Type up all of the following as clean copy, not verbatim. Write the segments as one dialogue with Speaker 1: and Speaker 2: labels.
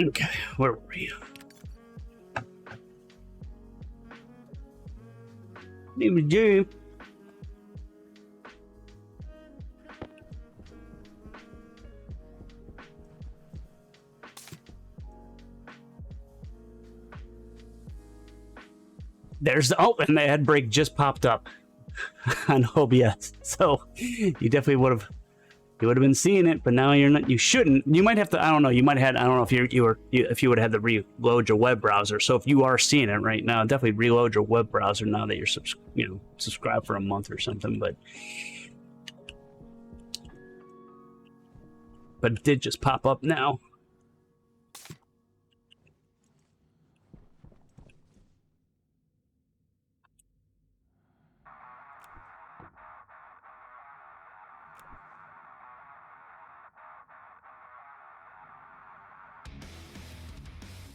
Speaker 1: Okay, where were we? Name is Jim. There's and the ad break just popped up on OBS, so you definitely would have been seeing it, but now you're not. You shouldn't. You might have to. I don't know. You might have. I don't know if if you would have had to reload your web browser. So if you are seeing it right now, definitely reload your web browser now that you're subscribed for a month or something. But it did just pop up now.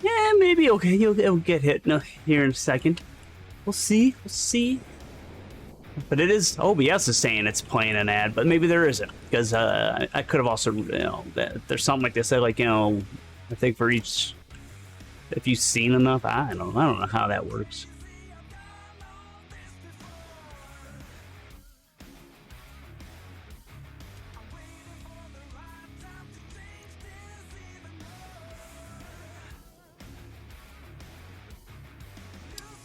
Speaker 1: Yeah, maybe okay. It'll get hit here in a second. We'll see. We'll see. But it is OBS is saying it's playing an ad, but maybe there isn't, because I could have also there's something like this. Like I think for each, if you've seen enough, I don't know how that works.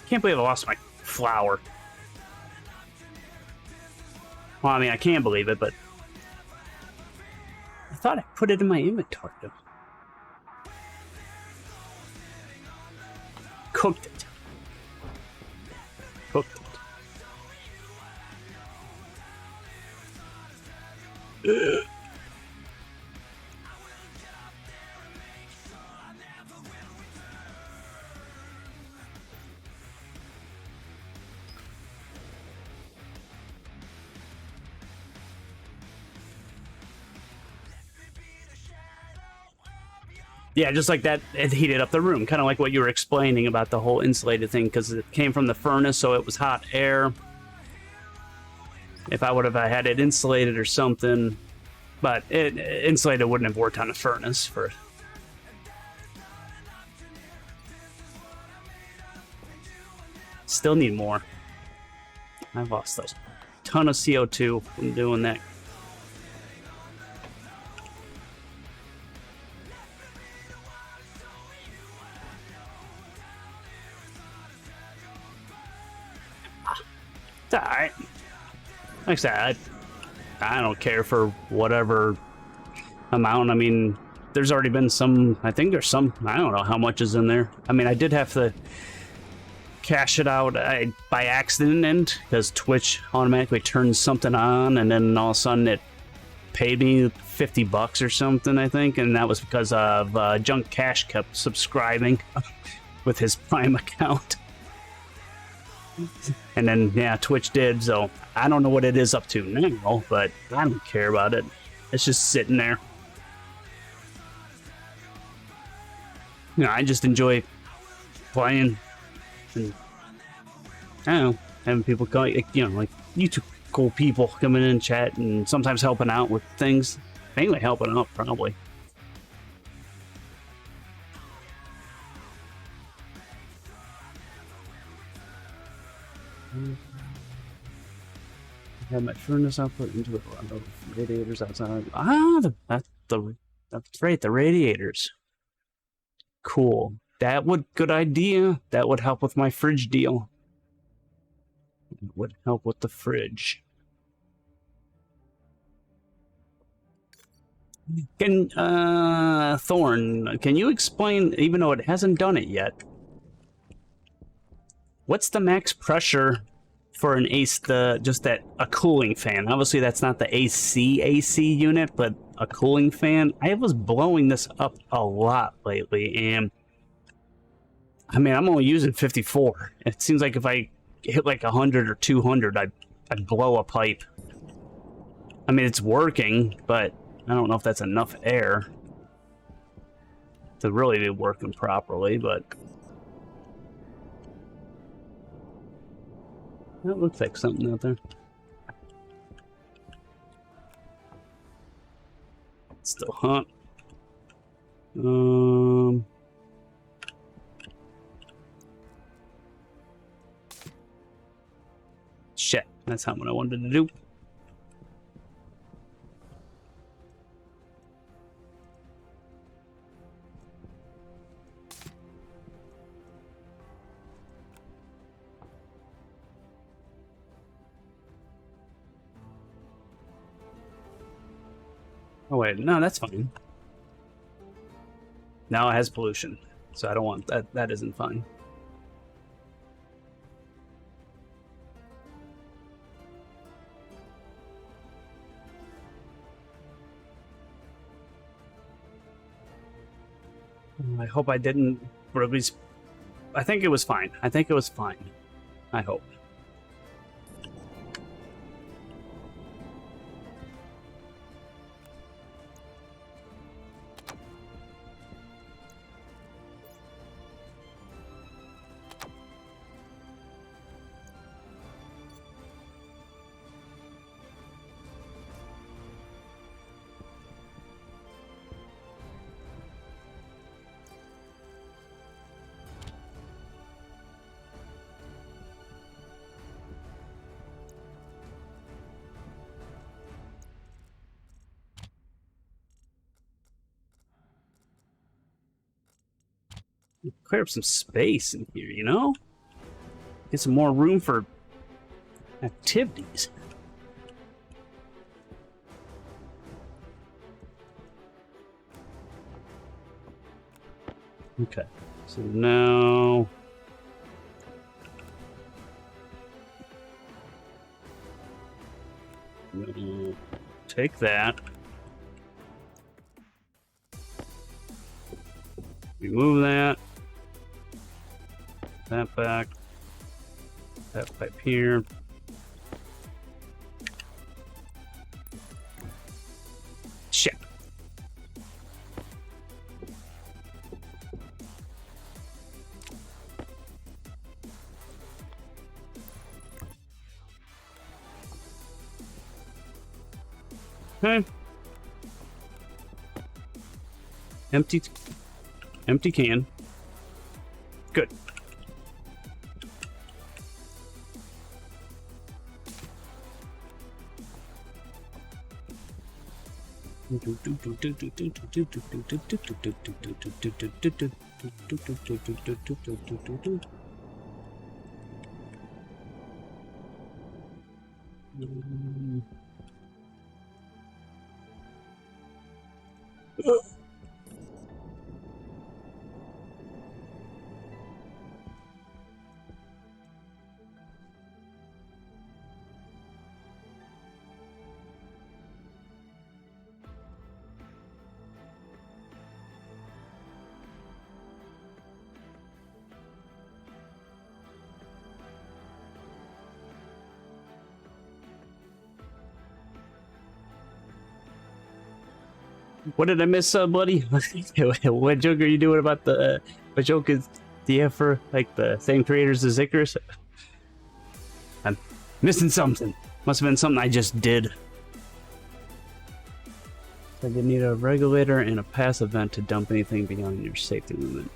Speaker 1: Can't believe I lost my flower. Well, I mean, I can't believe it, but I thought I put it in my inventory. Cooked it. Cooked it. Ugh. Yeah, just like that, it heated up the room, kind of like what you were explaining about the whole insulated thing, because it came from the furnace, so it was hot air. If I would have had it insulated or something, but insulated wouldn't have worked on a furnace for. Still need more. I've lost a ton of CO2 from doing that. It's alright. Like I said, I don't care for whatever amount. I mean, there's already been some. I think there's some. I don't know how much is in there. I mean, I did have to cash it out by accident because Twitch automatically turns something on, and then all of a sudden it paid me $50 or something, I think, and that was because of Junk Cash kept subscribing with his Prime account. And then, yeah, Twitch did, so I don't know what it is up to now, but I don't care about it. It's just sitting there. I just enjoy playing and, I don't know, having people come, like YouTube cool people coming in and chat and sometimes helping out with things. Mainly helping out, probably. I have my furnace output into it. Radiators outside. That's right, the radiators. Cool. Good idea. That would help with my fridge deal. It would help with the fridge. Thorn, can you explain, even though it hasn't done it yet, what's the max pressure for an a cooling fan? Obviously that's not the AC unit, but a cooling fan. I was blowing this up a lot lately, and I mean, I'm only using 54. It seems like if I hit like 100 or 200, I'd blow a pipe. I mean, it's working, but I don't know if that's enough air to really be working properly, but that looks like something out there. It's still hot. That's not what I wanted to do. Oh wait, no, that's fine. Now it has pollution, so I don't want that. That isn't fine. I hope I didn't release. I think it was fine. I think it was fine. I hope. Clear up some space in here, you know? Get some more room for activities. Okay, so now... take that. Remove that. That back. That pipe here. Shit. Okay. Empty can. Good. What did I miss, buddy? What joke are you doing about the... what joke do you have for, like, the same creators as Icarus? I'm missing something. Must have been something I just did. I did need a regulator and a passive vent to dump anything beyond your safety limit.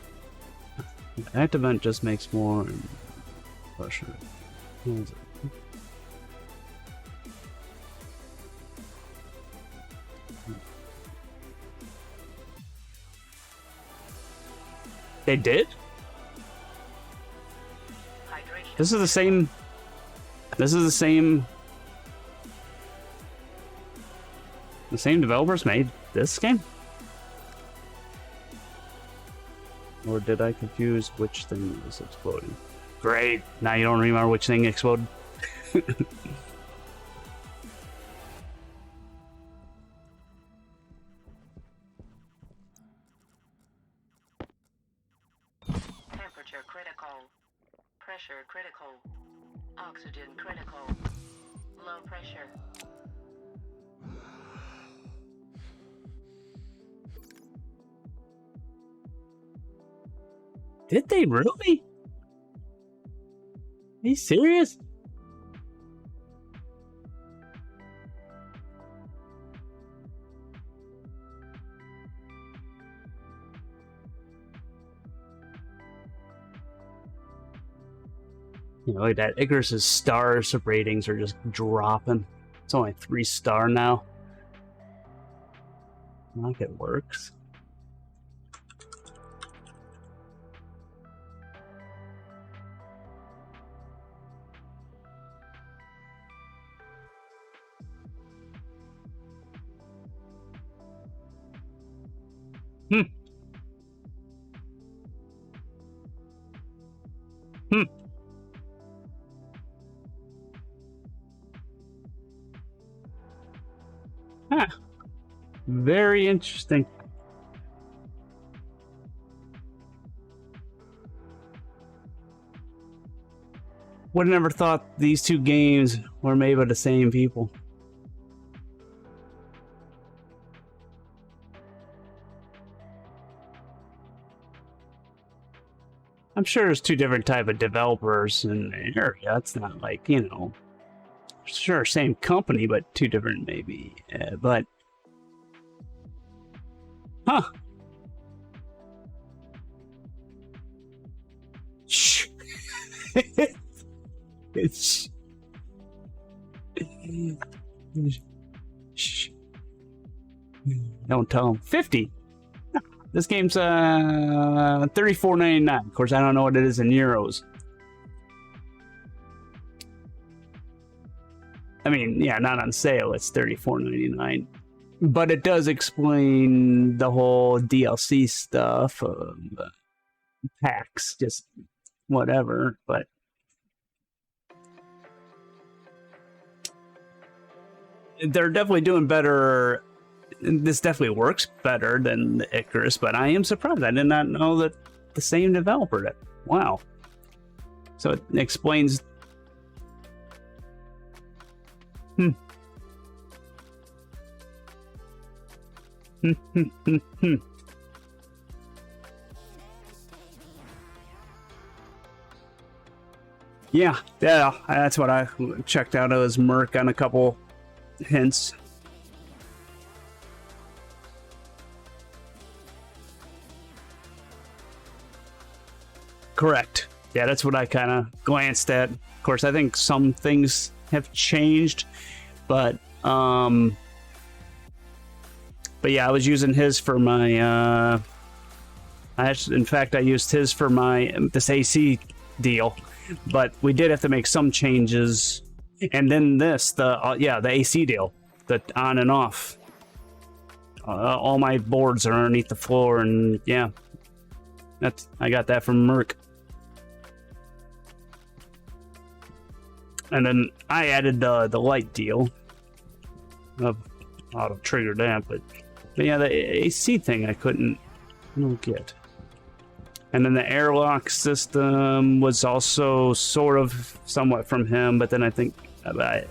Speaker 1: The active vent just makes more pressure. What is it? They did? This is the same... This is the same... The same developers made this game? Or did I confuse which thing was exploding? Great! Now you don't remember which thing exploded.
Speaker 2: Temperature critical. Pressure critical. Oxygen critical. Low pressure.
Speaker 1: Did they really? Are you serious? You know, like that Icarus's stars ratings are just dropping. It's only 3-star now. Like it works. Hmm. Hmm. Huh. Very interesting. Would have never thought these two games were made by the same people. I'm sure there's two different type of developers in the area. It's not like, you know, sure, same company, but two different maybe. But, huh? Shh. It's. Shh. Don't tell them. 50. This game's $34.99. Of course, I don't know what it is in euros. I mean, yeah, not on sale. It's $34.99. But it does explain the whole DLC stuff, packs, just whatever. But they're definitely doing better. This definitely works better than the Icarus, but I am surprised. I did not know that the same developer did. Wow. So it explains. Hmm. Yeah, that's what I checked out. It was Merc on a couple hints. Correct. Yeah, that's what I kind of glanced at. Of course, I think some things have changed, but yeah, I was using his for my. In fact, I used his for my this AC deal, but we did have to make some changes, and then the AC deal, the on and off. All my boards are underneath the floor, and yeah, I got that from Merc. And then I added the light deal. Auto trigger that, but yeah, the AC thing I couldn't get. And then the airlock system was also sort of somewhat from him, but then I think but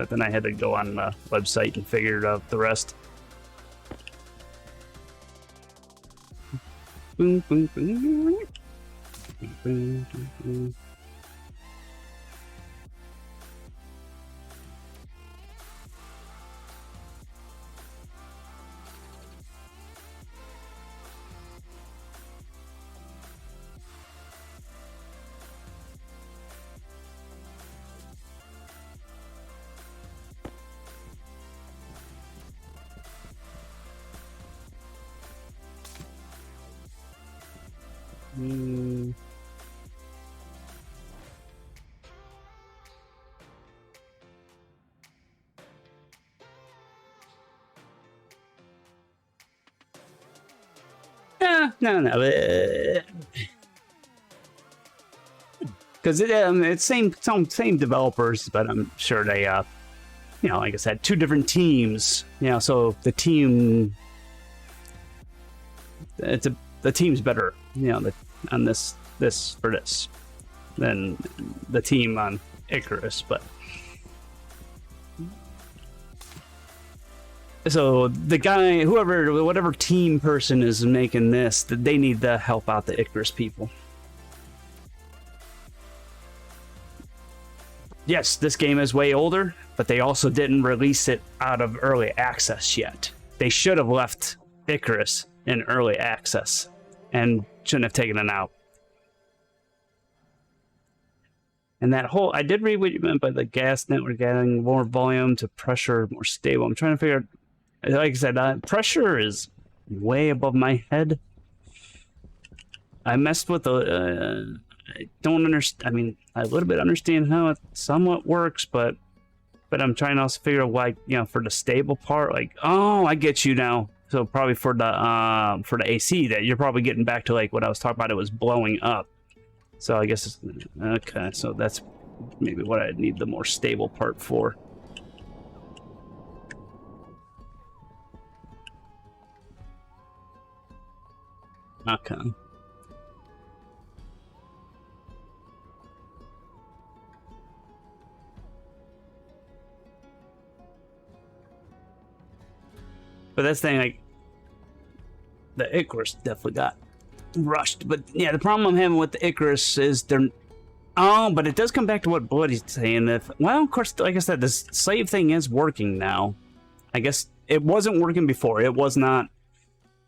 Speaker 1: then I had to go on the website and figure out the rest. Boom, boom, boom. Boom, boom, boom. No. Because it's same developers, but I'm sure they, like I said, two different teams. So the team, the team's better, on this for this than the team on Icarus, but. So the guy, whatever team person is making this, they need to help out the Icarus people. Yes, this game is way older, but they also didn't release it out of early access yet. They should have left Icarus in early access and shouldn't have taken it out. And that whole, I did read what you meant by the gas network adding more volume to pressure more stable. I'm trying to figure out, like I said, pressure is way above my head. I messed with the, I don't understand, I mean, I a little bit understand how it somewhat works, but I'm trying to also figure out why, you know, for the stable part, like, oh, I get you now. So probably for the AC, that you're probably getting back to like what I was talking about, it was blowing up. So I guess, okay, so that's maybe what I need the more stable part for. Okay. But that's the thing, like, the Icarus definitely got rushed. But yeah, the problem I'm having with the Icarus is they're... Oh, but it does come back to what Bloody's saying. If, well, of course, like I said, this save thing is working now. I guess it wasn't working before. It was not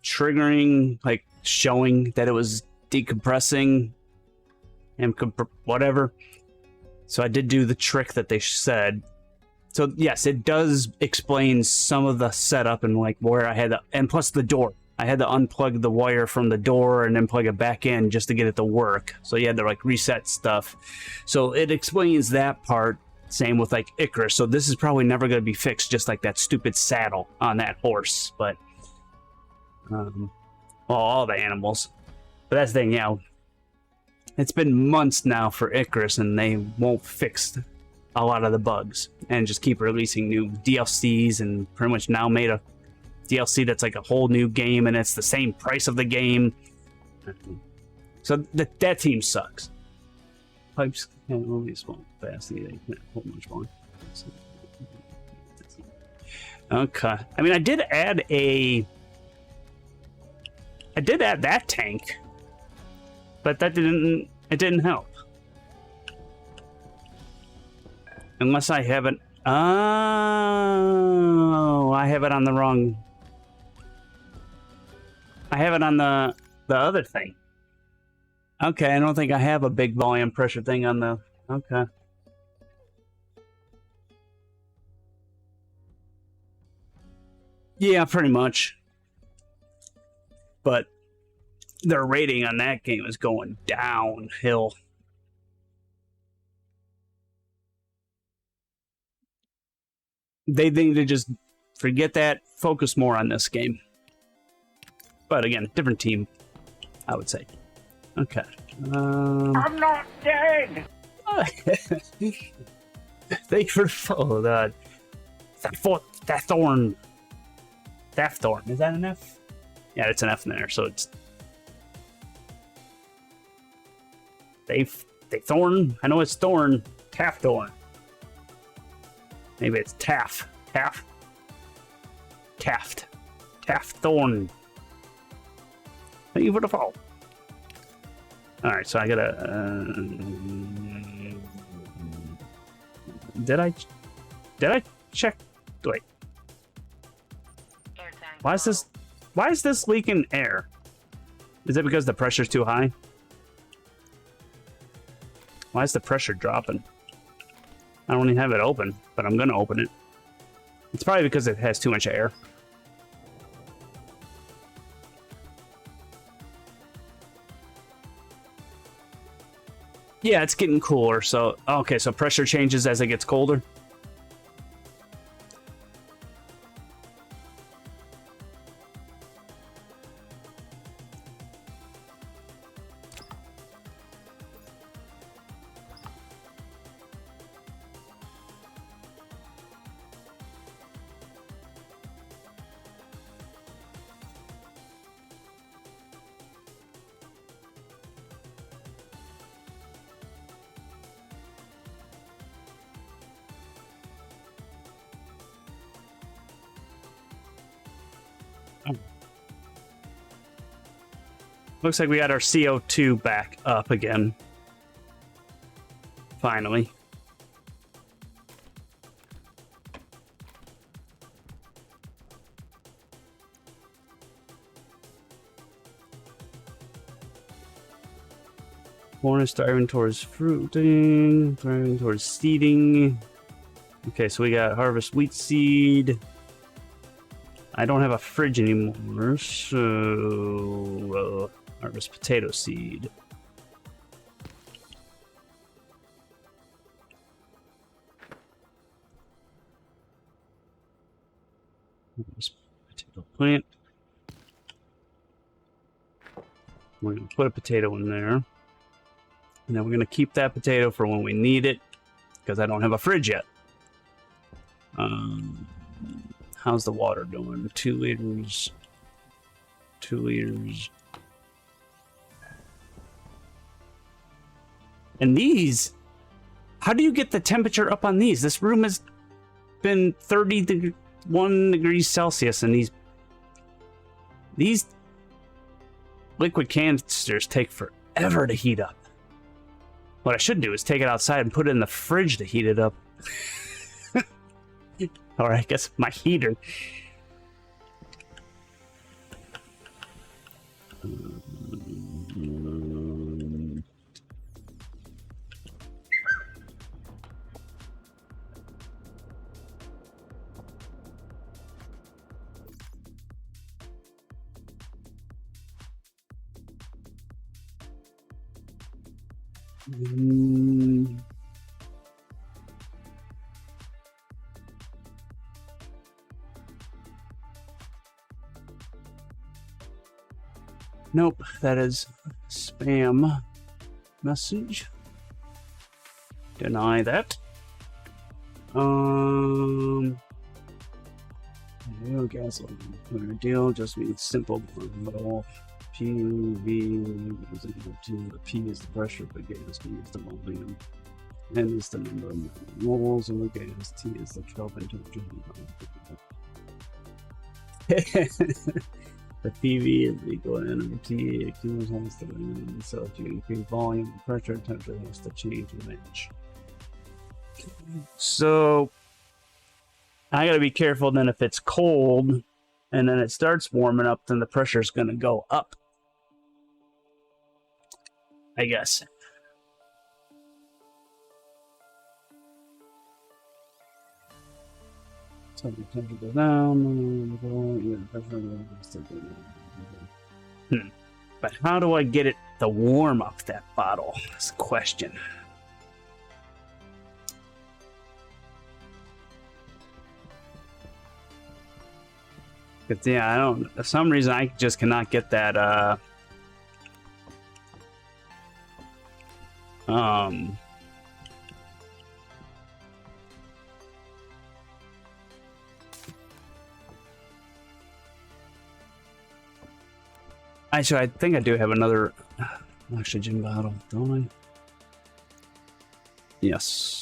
Speaker 1: triggering, like, showing that it was decompressing and whatever. So I did do the trick that they said. So yes, it does explain some of the setup and like where I had to, and plus the door. I had to unplug the wire from the door and then plug it back in just to get it to work. So you had to like reset stuff. So it explains that part. Same with like Icarus. So this is probably never going to be fixed, just like that stupid saddle on that horse. But well, all the animals. But that's the thing, yeah. It's been months now for Icarus, and they won't fix a lot of the bugs and just keep releasing new DLCs, and pretty much now made a DLC that's like a whole new game, and it's the same price of the game. So that team sucks. Pipes can't only spawn fast. They can't hold much more. Okay. I mean, I did add that tank, but it didn't help. Unless I have it. Oh, I have it on the wrong. I have it on the other thing. Okay, I don't think I have a big volume pressure thing on the. Okay. Yeah, pretty much. But their rating on that game is going downhill. They need to just forget that, focus more on this game. But again, different team, I would say. Okay.
Speaker 3: I'm not dead!
Speaker 1: Thank you for the follow. That thorn. Theft thorn. Is that an F? Yeah, it's an F in there, so it's. They thorn. I know it's thorn. Taft thorn. Maybe it's Taft. Taft thorn. Thank you for the follow. Alright, so I gotta. Did I check? Wait. Why is this leaking air? Is it because the pressure's too high? Why is the pressure dropping? I don't even have it open, but I'm gonna open it. It's probably because it has too much air. Yeah, it's getting cooler, so... Okay, so pressure changes as it gets colder? Looks like we got our CO2 back up again. Finally. Corn is driving towards fruiting, driving towards seeding. Okay, so we got harvest wheat seed. I don't have a fridge anymore, so harvest potato seed. Harvest potato plant. We're going to put a potato in there. And then we're going to keep that potato for when we need it, because I don't have a fridge yet. How's the water doing? 2 liters. 2 liters. And these, how do you get the temperature up on these? This room has been 31 degrees Celsius, and these liquid canisters take forever to heat up. What I should do is take it outside and put it in the fridge to heat it up. Or I guess my heater. Nope, that is spam message. Deny that. No gasoline. Clear deal just means simple model. PV is equal to the P is the pressure, the gas B is the volume. N is the number of moles of the gas, T is the Kelvin temperature. The PV is equal to N over T, Q has to N, so if you increase volume, the pressure, temperature has to change with inch. So I gotta be careful then if it's cold and then it starts warming up, then the pressure's gonna go up, I guess. So the temperature goes down, But how do I get it to warm up that bottle? That's the question. But yeah, I don't, for some reason I just cannot get that actually, I think I do have another oxygen bottle, don't I? Yes.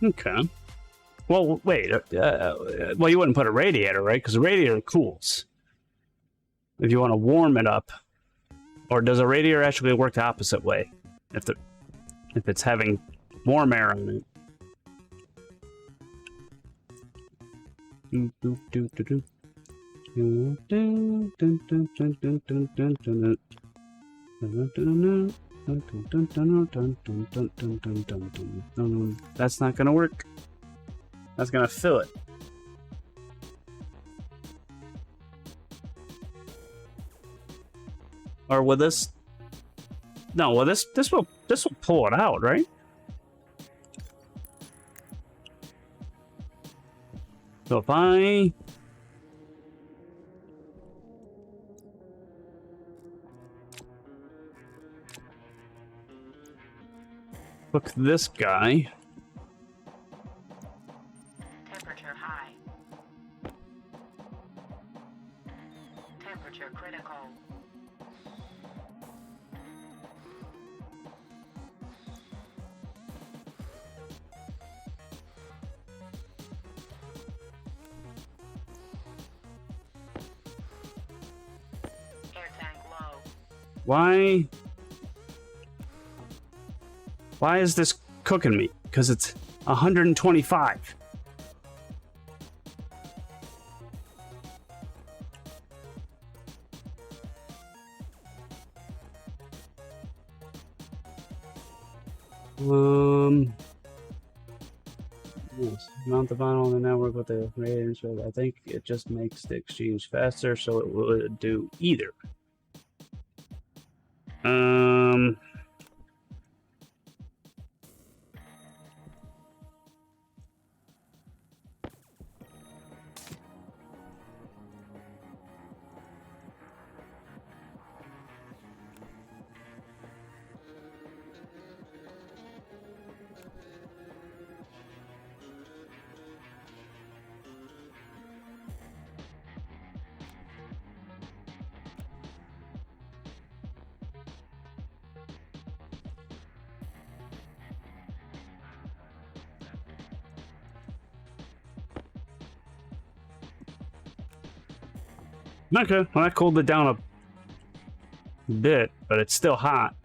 Speaker 1: Okay. Well, wait. Well, you wouldn't put a radiator, right? Because a radiator cools. If you want to warm it up, or does a radiator actually work the opposite way? If it's having warm air on it. That's not gonna work. That's gonna fill it. Or will this? No, well this will pull it out, right? So if I hook this guy.
Speaker 2: Temperature high. Temperature critical. Air tank low.
Speaker 1: Why is this cooking me? Because it's 125. Yes, mount the vinyl on the network with the radiator, so I think it just makes the exchange faster, so it will do either. Okay, well, I cooled it down a bit, but it's still hot.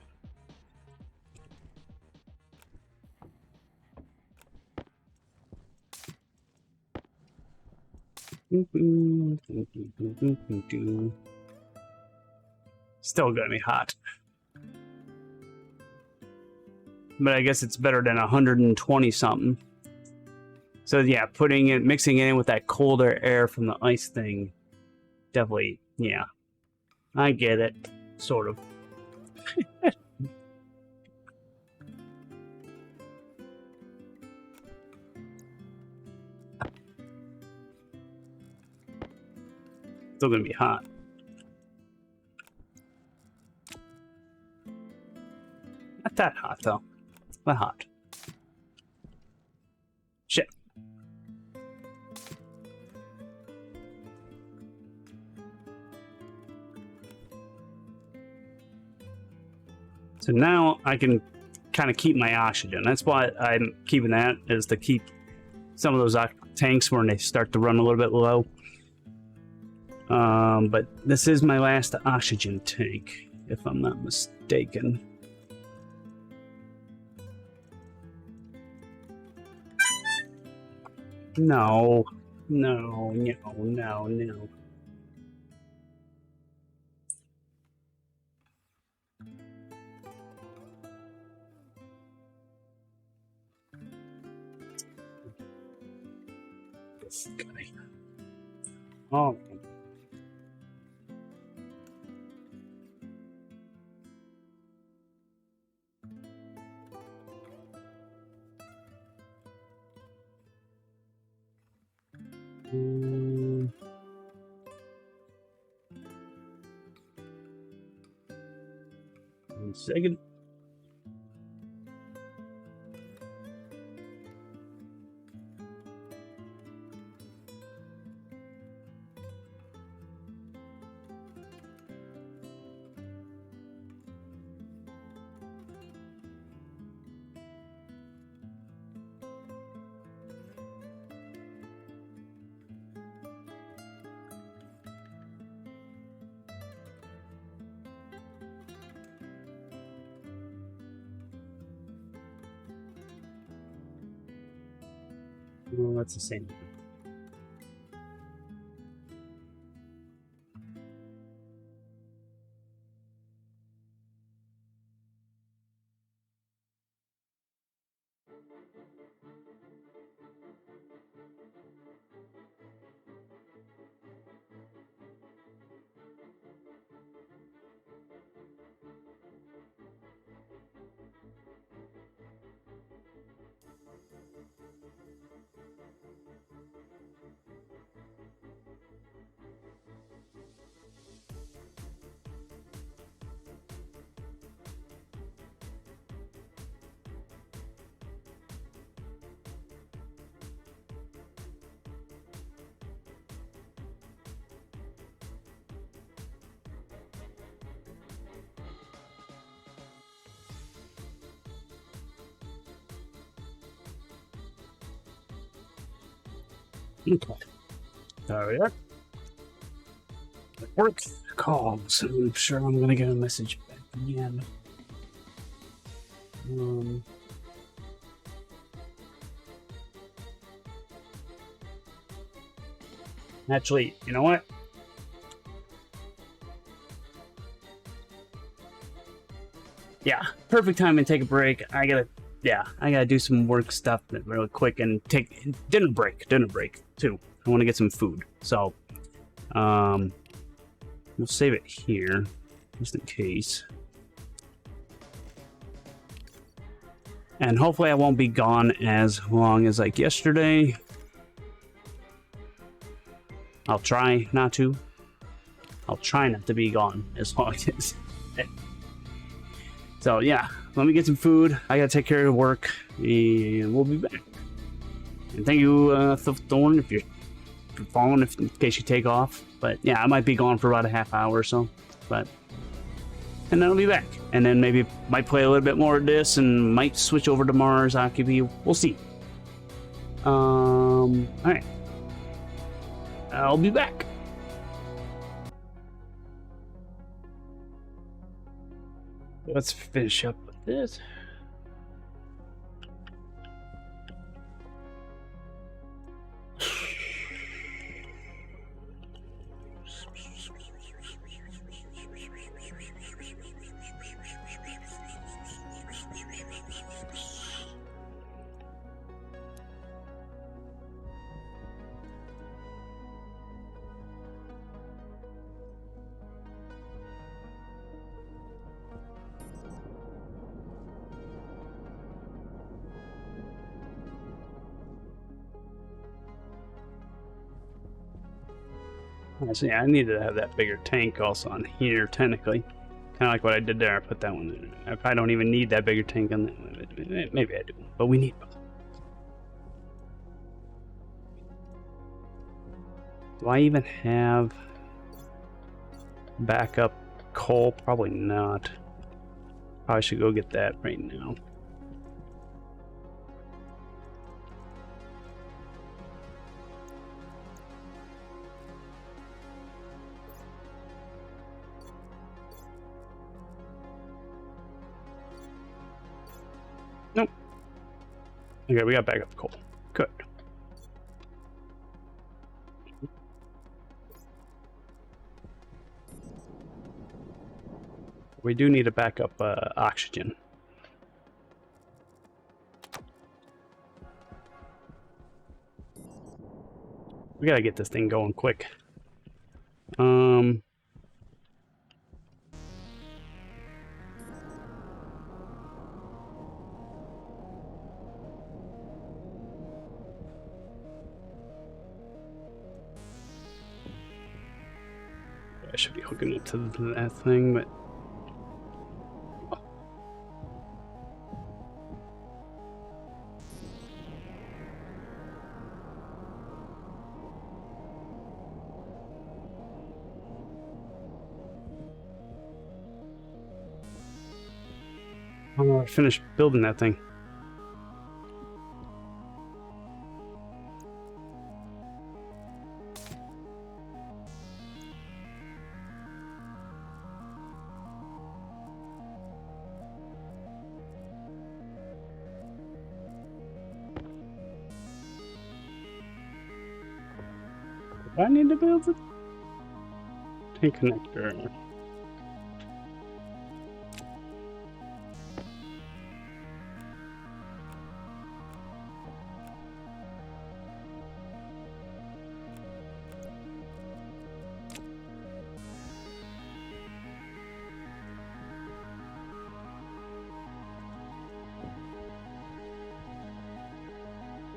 Speaker 1: Still gonna be hot. But I guess it's better than 120 something. So yeah, mixing it in with that colder air from the ice thing, definitely, yeah. I get it, sort of. Still gonna be hot. Not that hot though. Not hot. Shit. So now I can kind of keep my oxygen. That's why I'm keeping that, is to keep some of those tanks when they start to run a little bit low. But this is my last oxygen tank, if I'm not mistaken. No. No, no, no, no. This guy. Oh. Mm. 1 second. Well, that's the same. Okay. Oh yeah. Work calls. I'm sure I'm gonna get a message back again. Actually, you know what? Yeah, perfect time to take a break. I gotta do some work stuff really quick and take dinner break too. I want to get some food, so we'll save it here just in case. And hopefully I won't be gone as long as like yesterday. I'll try not to. I'll try not to be gone as long as. So yeah, let me get some food. I gotta take care of work, and we'll be back. And thank you, Thorn, if you're following, in case you take off. But yeah, I might be gone for about a half hour or so. And then I'll be back. And then maybe might play a little bit more of this, and might switch over to Mars Occupy. We'll see. All right. I'll be back. Let's finish up with this. See, I needed to have that bigger tank also on here, technically. Kind of like what I did there. I put that one in. If I don't even need that bigger tank on that, maybe I do. But we need both. Do I even have backup coal? Probably not. Probably should go get that right now. Nope. Okay, we got backup coal. Good. We do need a backup oxygen. We gotta get this thing going quick. I should be hooking up to that thing, but I'm gonna finish building that thing. Do I need to build it? Tank connector.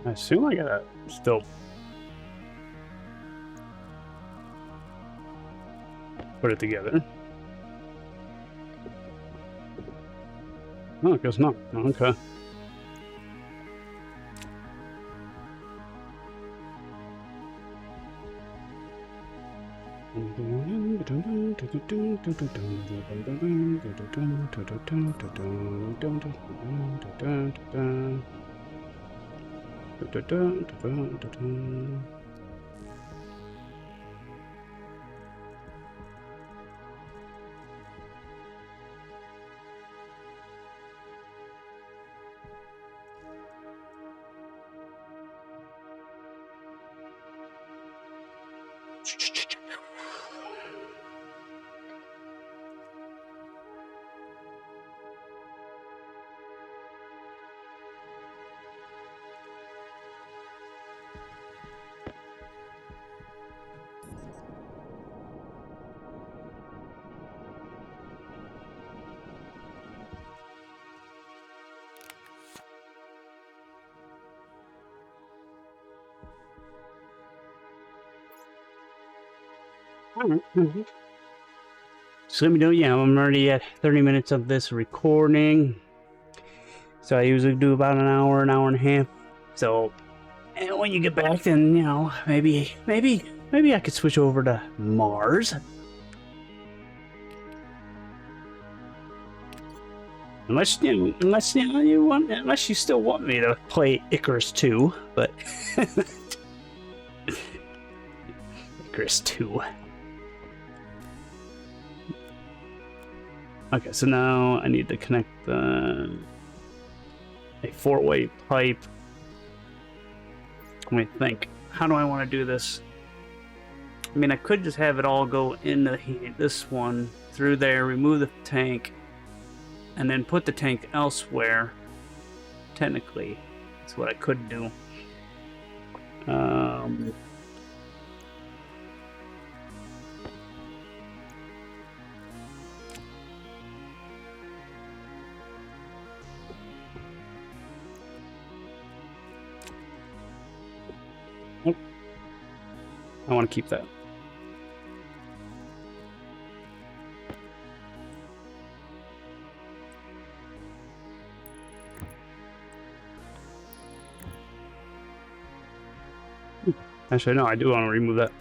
Speaker 1: I assume I gotta still put it together. Oh, I guess not. Okay. So let me know, yeah, I'm already at 30 minutes of this recording. So I usually do about an hour and a half. So, and when you get back, then, you know, maybe I could switch over to Mars. Unless unless you still want me to play Icarus 2, but Icarus 2. Okay, so now I need to connect a 4-way pipe. Let me think. How do I want to do this? I mean, I could just have it all go into this one, through there, remove the tank, and then put the tank elsewhere. Technically, that's what I could do. I want to keep that. Actually, no, I do want to remove that.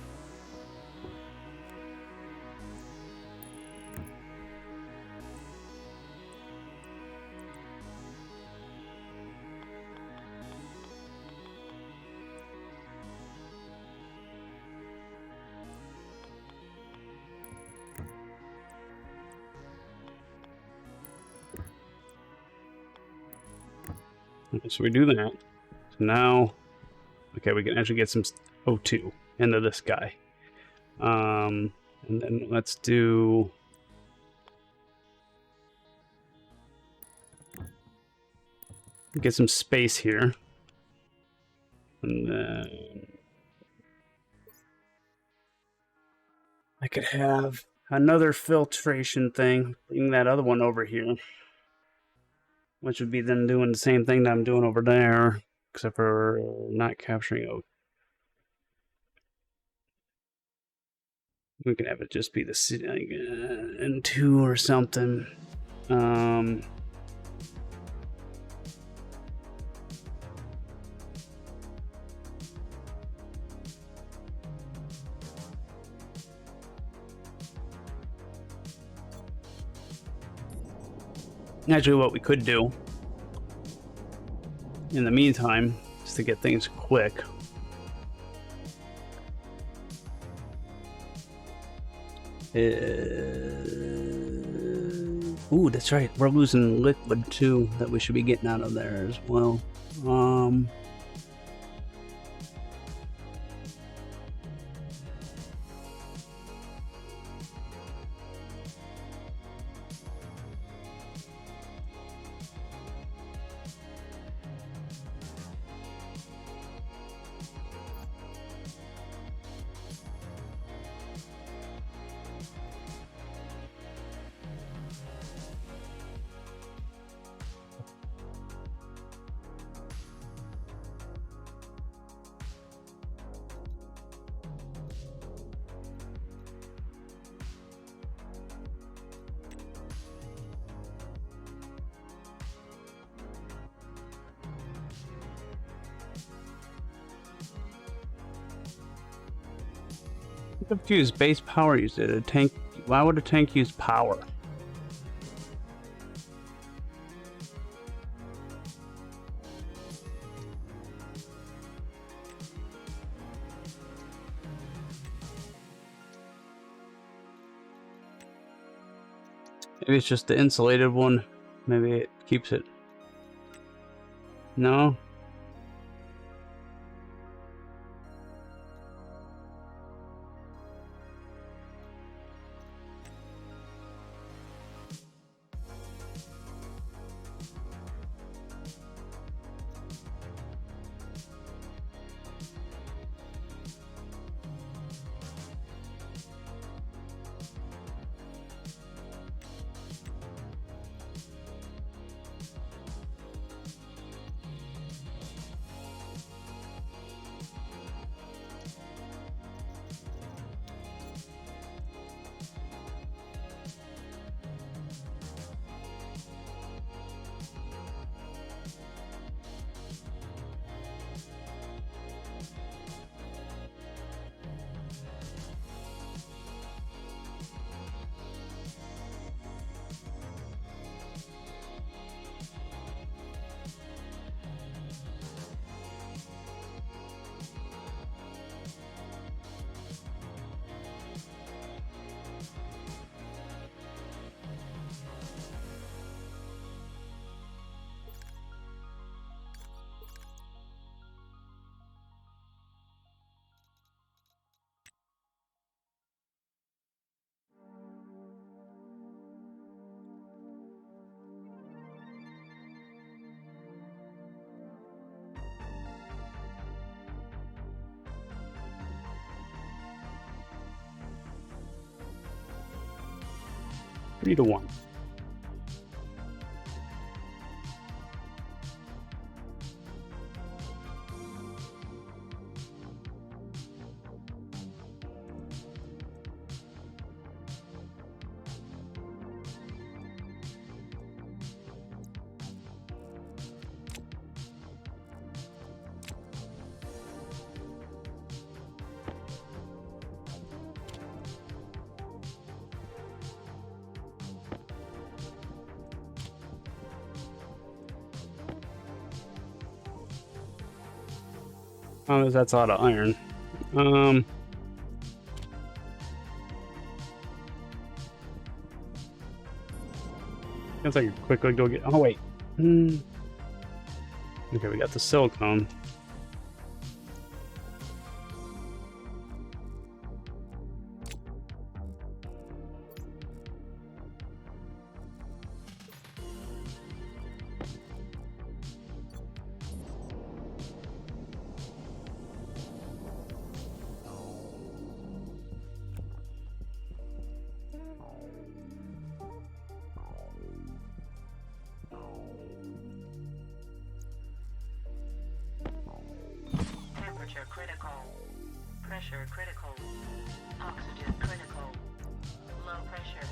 Speaker 1: Okay, so we do that. So now, okay, we can actually get some O2 into this guy. And then let's do... get some space here. And then... I could have another filtration thing. Bring that other one over here. Which would be then doing the same thing that I'm doing over there. Except for not capturing O2. We can have it just be the like, N2 or something. Actually, what we could do in the meantime, just to get things quick, ooh, that's right. We're losing liquid too that we should be getting out of there as well. I'm confused. Base power used it. A tank. Why would a tank use power? Maybe it's just the insulated one. Maybe it keeps it. No? 3-1. Oh, that's a lot of iron. Guess I could quickly go get. Oh wait. Okay, we got the silicone.
Speaker 2: Temperature critical. Pressure critical. Oxygen critical. Low pressure.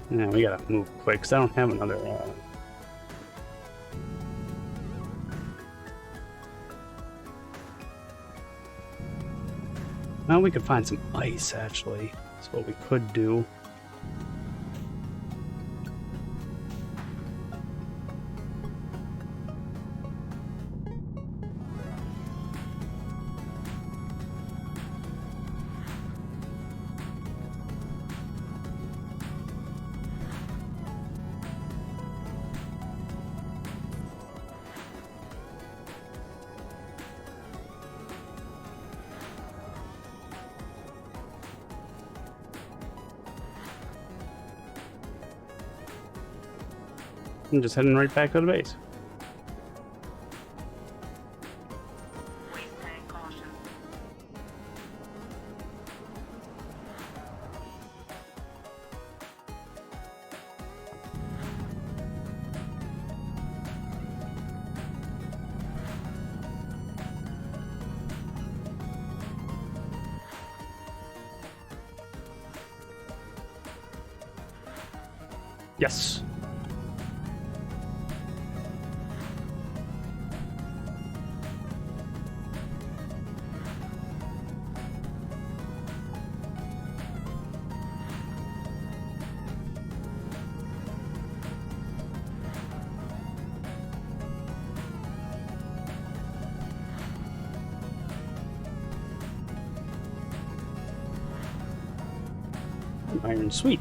Speaker 2: Yeah, we gotta move quick because I don't have another. Well, we could find some ice, actually. That's what we could do. I'm just heading right back to the base. Waste tank caution.
Speaker 1: Yes. Iron, sweet.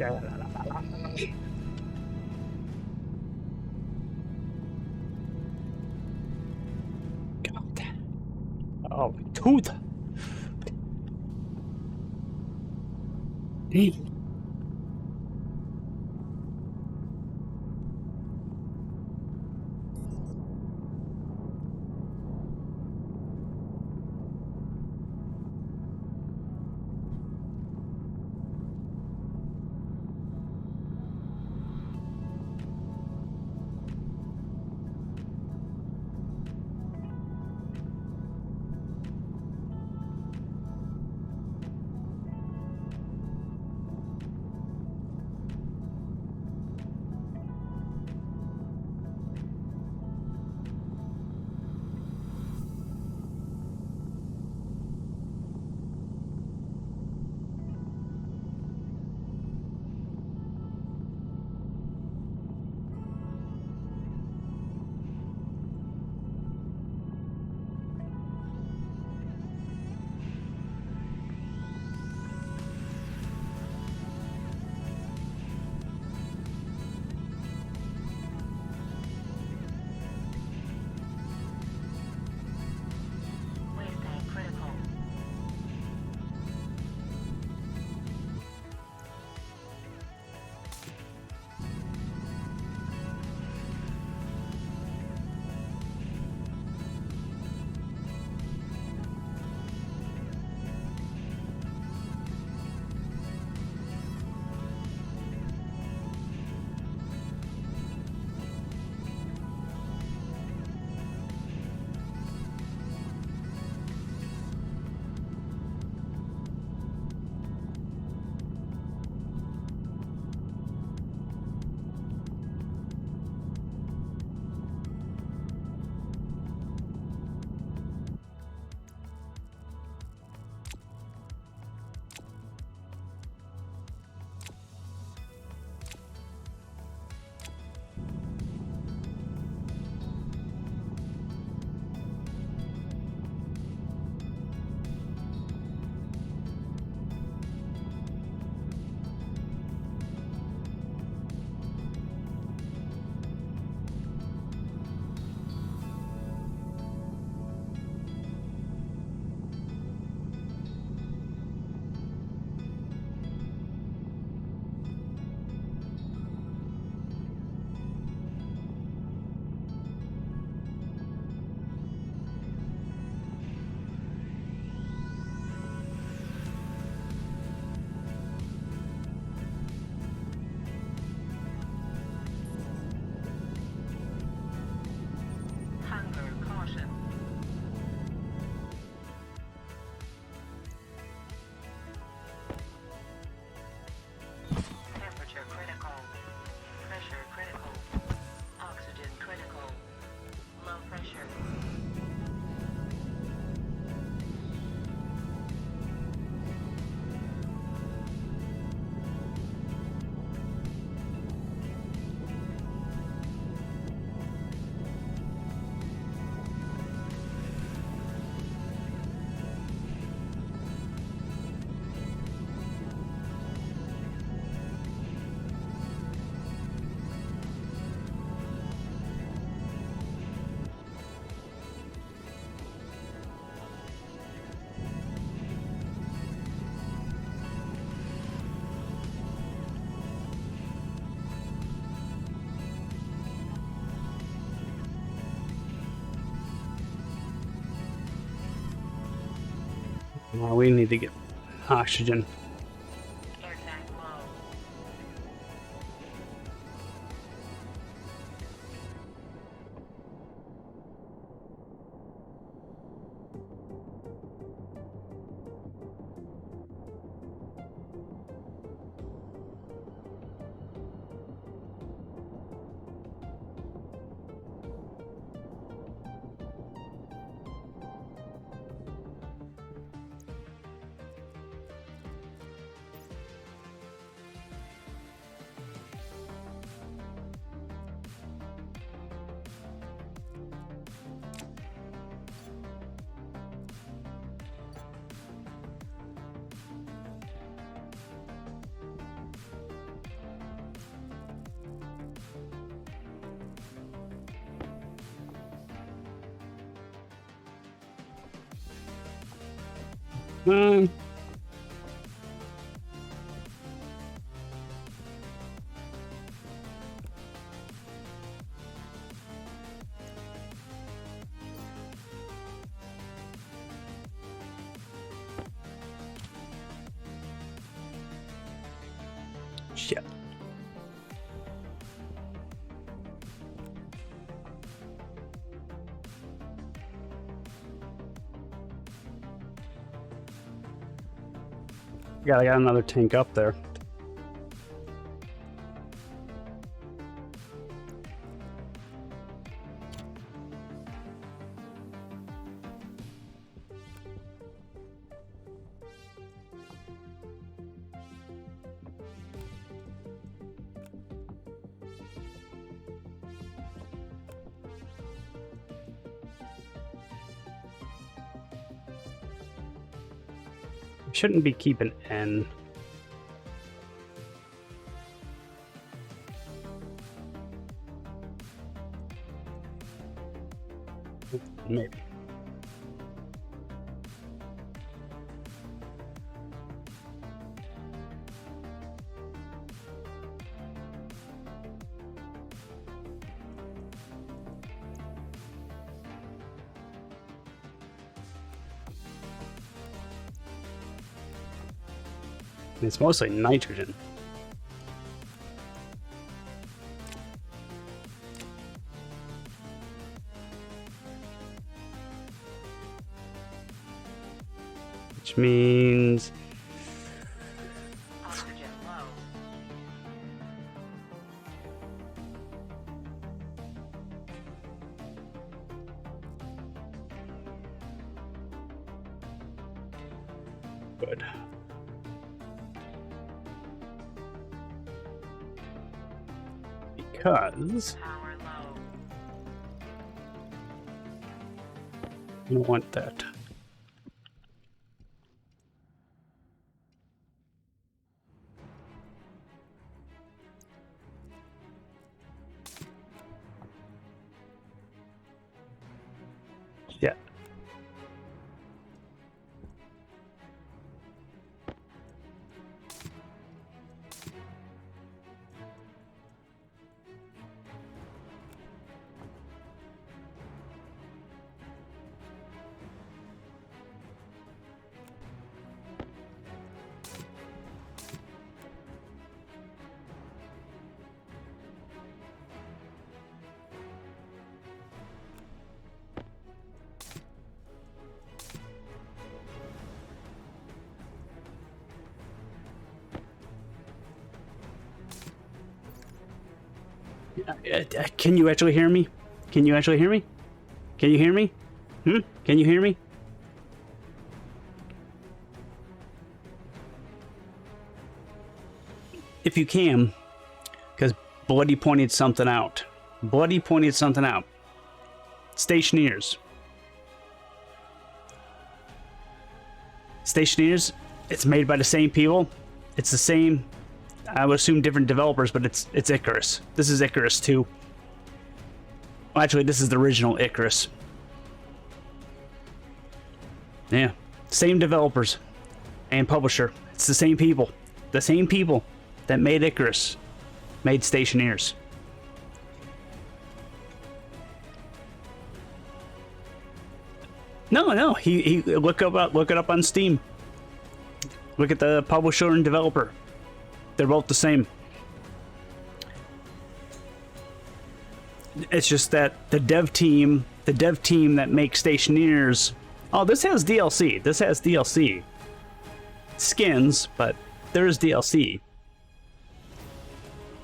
Speaker 1: God. Oh, tooth. Now we need to get oxygen. Hmm. Shit. Yeah, I got another tank up there. Shouldn't be keeping N. Maybe. It's mostly nitrogen. Which means
Speaker 3: Oxygen low.
Speaker 1: good. Because
Speaker 3: Power low.
Speaker 1: I don't want that. Yeah. Can you actually hear me? Can you actually hear me? Can you hear me? Can you hear me? If you can, because Bloody pointed something out. Bloody pointed something out. Stationeers. Stationeers, it's made by the same people. It's the same, I would assume different developers, but it's Icarus. This is Icarus 2. Well, actually, this is the original Icarus. Yeah. Same developers and publisher. It's the same people. The same people that made Icarus made Stationeers. No. He look it up on Steam. Look at the publisher and developer. They're both the same. It's just that the dev team that makes Stationeers. Oh, this has DLC. This has DLC. Skins, but there is DLC.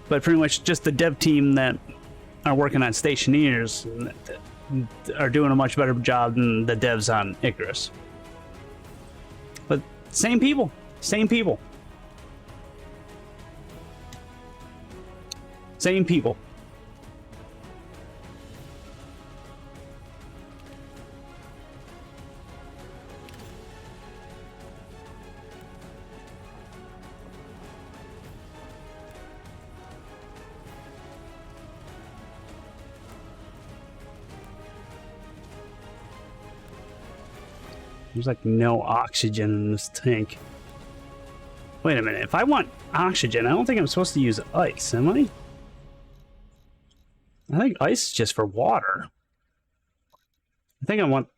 Speaker 1: But pretty much just the dev team that are working on Stationeers are doing a much better job than the devs on Icarus. But same people. Same people. Same people. There's like no oxygen in this tank. Wait a minute. If I want oxygen, I don't think I'm supposed to use ice, am I? I think ice is just for water. I think I want...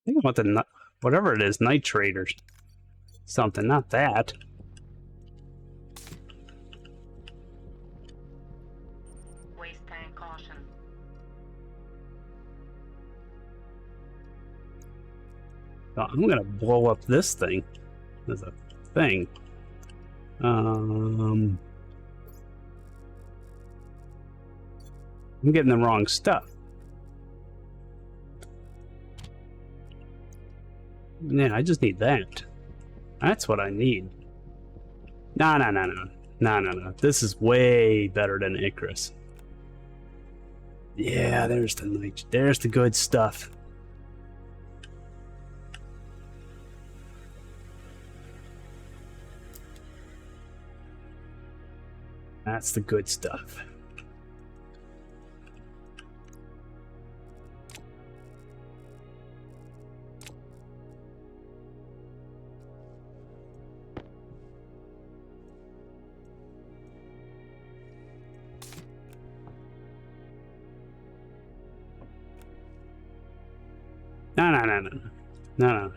Speaker 1: the... whatever it is, nitrate or something, not that.
Speaker 4: Waste tank caution.
Speaker 1: Oh, I'm gonna blow up this thing. There's a thing. I'm getting the wrong stuff. Yeah, I just need that. That's what I need. No. This is way better than Icarus. Yeah, there's the good stuff. That's the good stuff. No.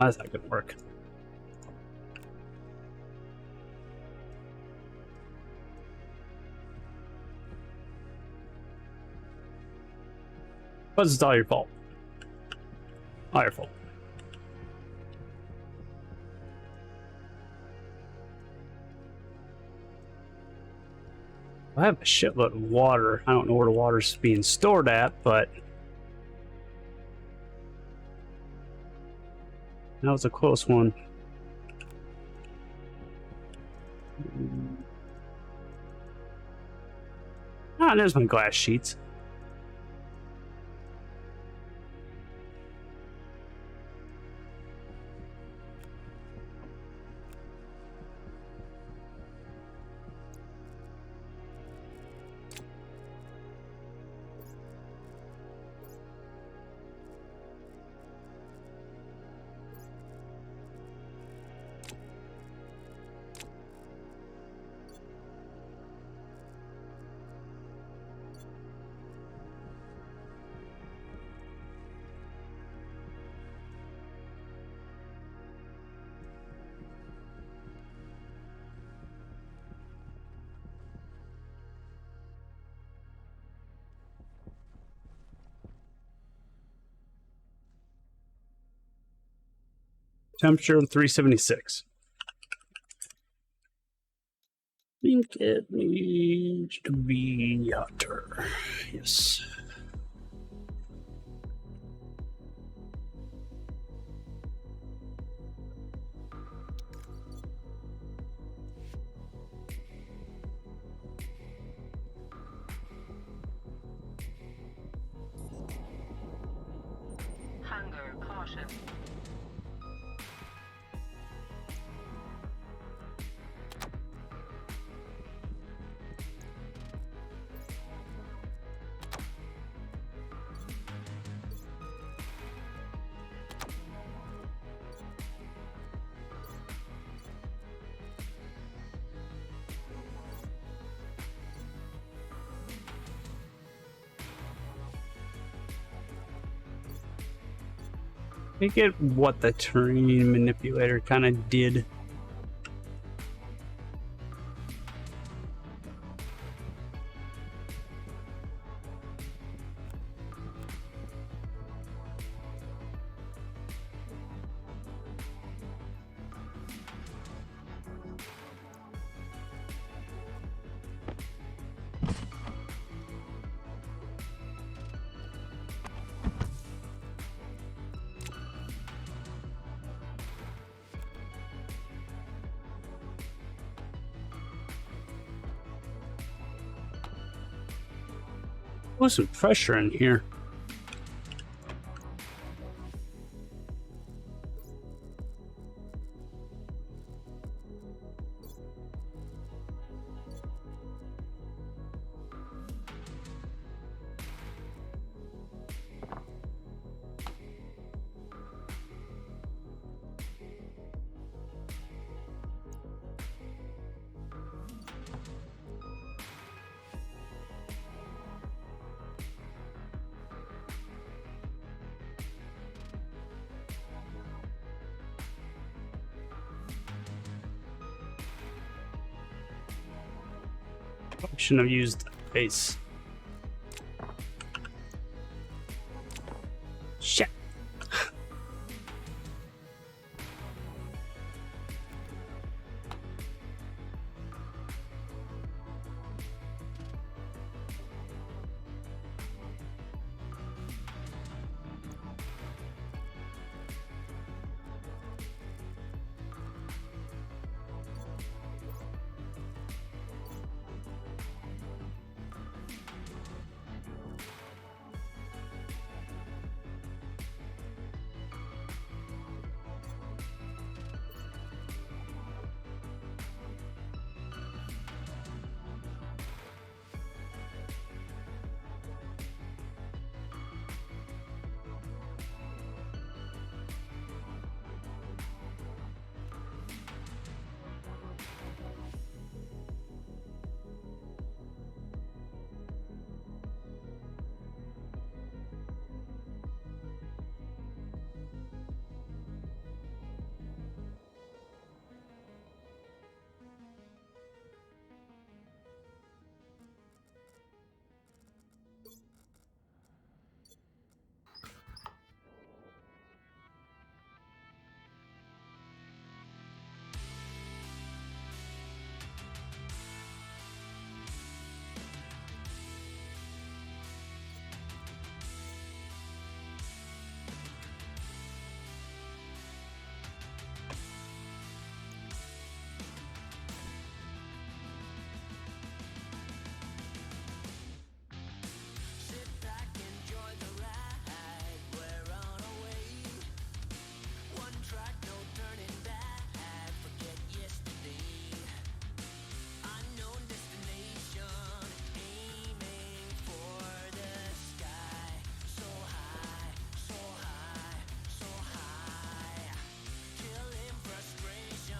Speaker 1: That's not gonna work. But it's all your fault. All your fault. I have a shitload of water. I don't know where the water's being stored at, but that was a close one. Ah, there's my glass sheets. Temperature 376. Think it needs to be hotter. Yes.
Speaker 4: Hunger caution.
Speaker 1: I get what the terrain manipulator kind of did. Put some pressure in here. Shouldn't have used base. Shit.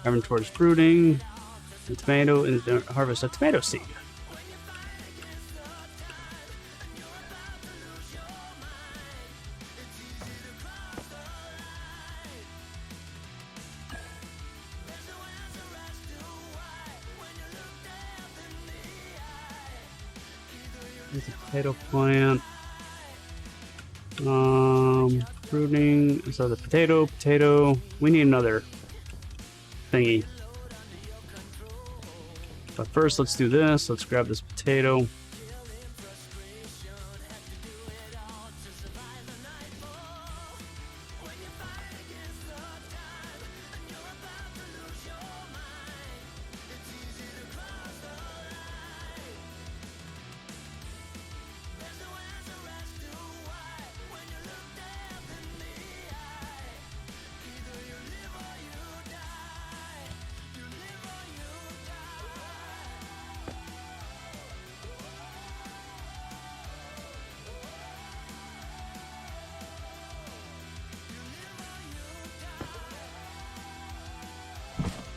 Speaker 1: Driving towards fruiting. The tomato and harvest a tomato seed. There's a potato plant. Fruiting. So the potato. We need another thingy. But first, let's do this. Let's grab this potato.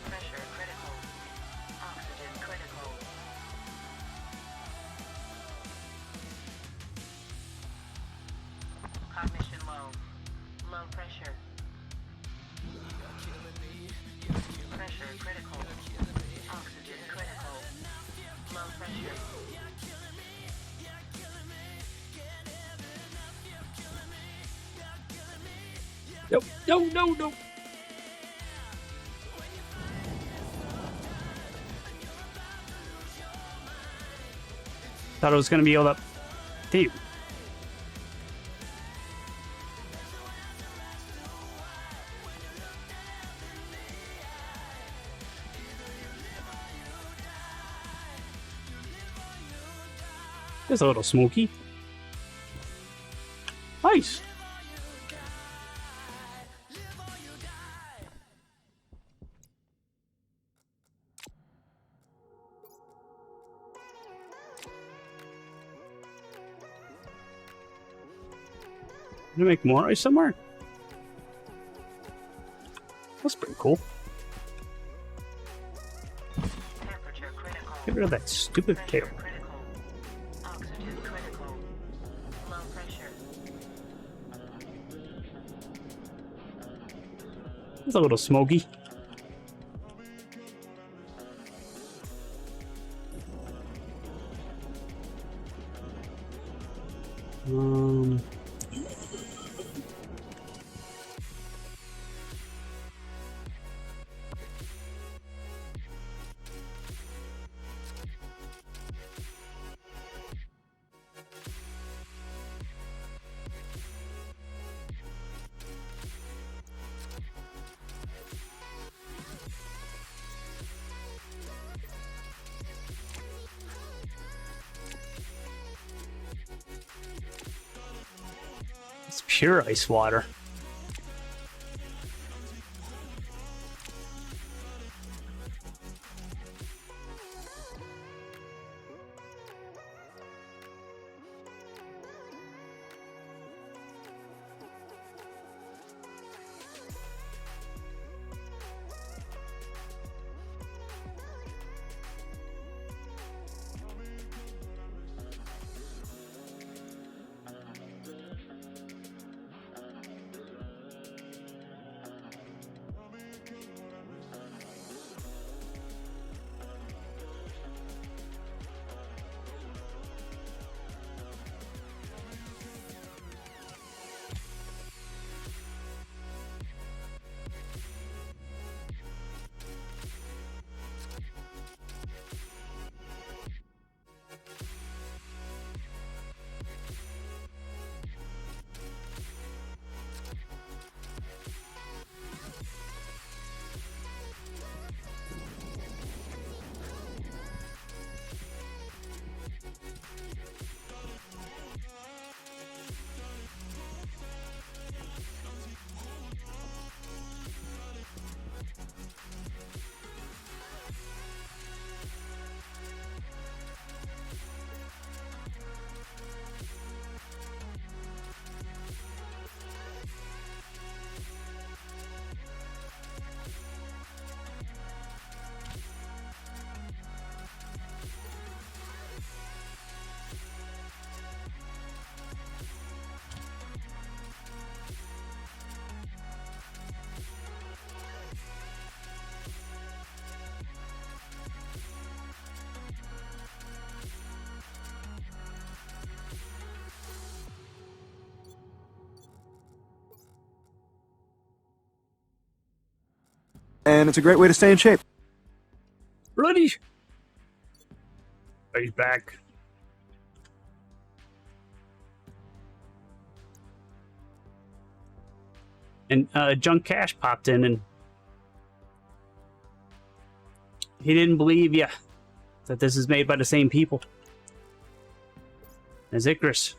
Speaker 4: Pressure critical. Oxygen critical. Cognition low. Low pressure. Pressure critical. Oxygen critical. Low pressure.
Speaker 1: No. Thought it was going to be able to. Damn. It's a little smoky. Nice. Can I make more ice somewhere? That's pretty cool.
Speaker 4: Temperature critical.
Speaker 1: Get rid of that stupid
Speaker 4: Pressure
Speaker 1: tail.
Speaker 4: critical. Oxygen critical. Low pressure.
Speaker 1: It's a little smoky. Um, it's pure ice water.
Speaker 5: And it's a great way to stay in shape.
Speaker 1: Ready? He's back. And Junk Cash popped in, and he didn't believe you that this is made by the same people as Icarus.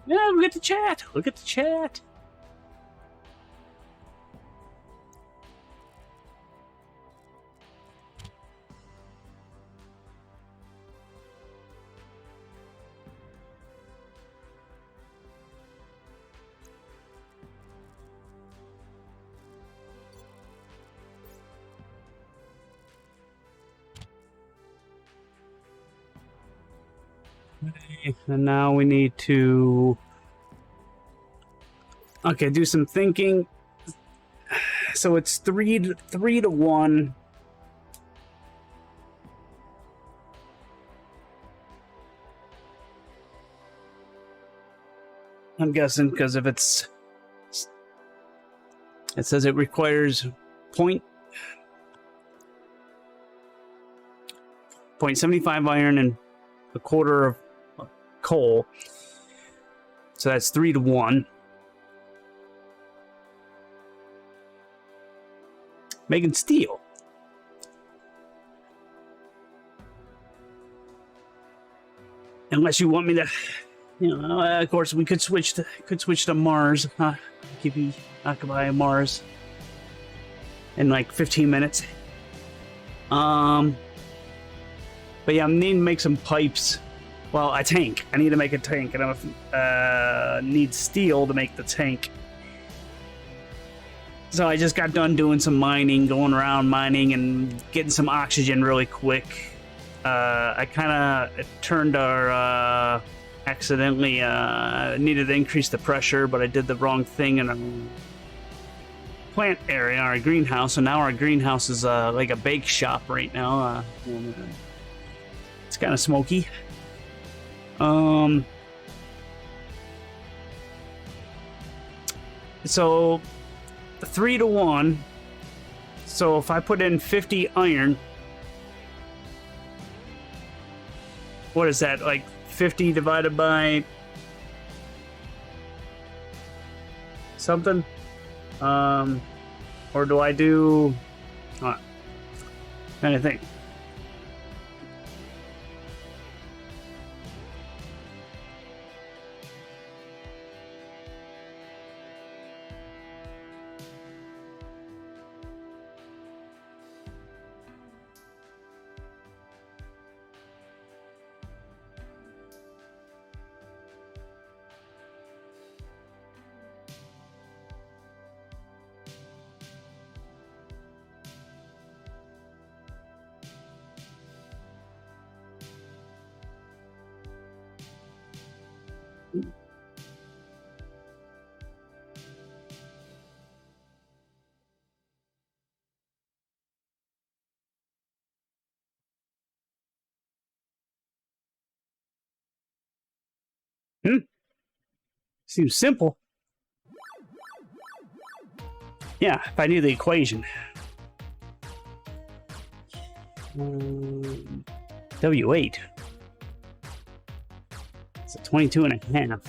Speaker 1: Yeah, look at the chat. Look at the chat. Okay, and now we need to do some thinking. So it's 3 to 1. I'm guessing because if it says it requires 0.75 iron and a quarter of coal. So that's 3-to-1. Making steel. Unless you want me to, of course we could switch to Mars. Keep you occupy Mars in like 15 minutes. But yeah, I'm needing to make some pipes. Well, a tank. I need to make a tank, and I need steel to make the tank. So I just got done doing some mining, going around mining and getting some oxygen really quick. I kind of turned our accidentally needed to increase the pressure, but I did the wrong thing in a plant area, our greenhouse. So now our greenhouse is like a bake shop right now. It's kind of smoky. So 3-to-1. So if I put in 50 iron, what is that? Like 50 divided by something? Or do I do? Trying to think. Seems simple. Yeah, if I knew the equation. W8. It's a 22.5.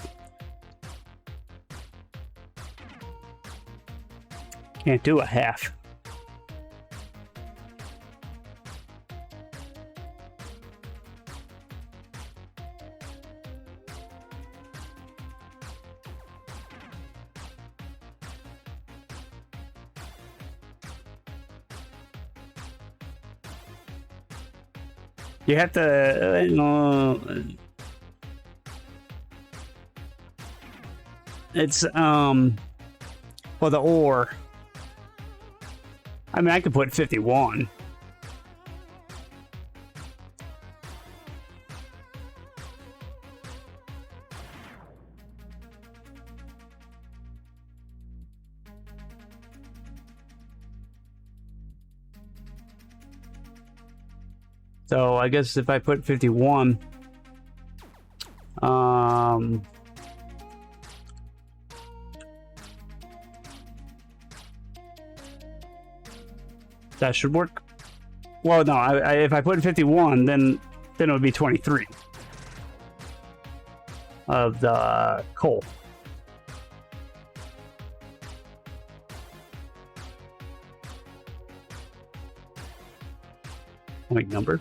Speaker 1: Can't do a half. You have to, it's, well, the ore. I mean, I could put 51. So I guess if I put 51, that should work. Well, no, if I put 51, then it would be 23 of the coal. Like number.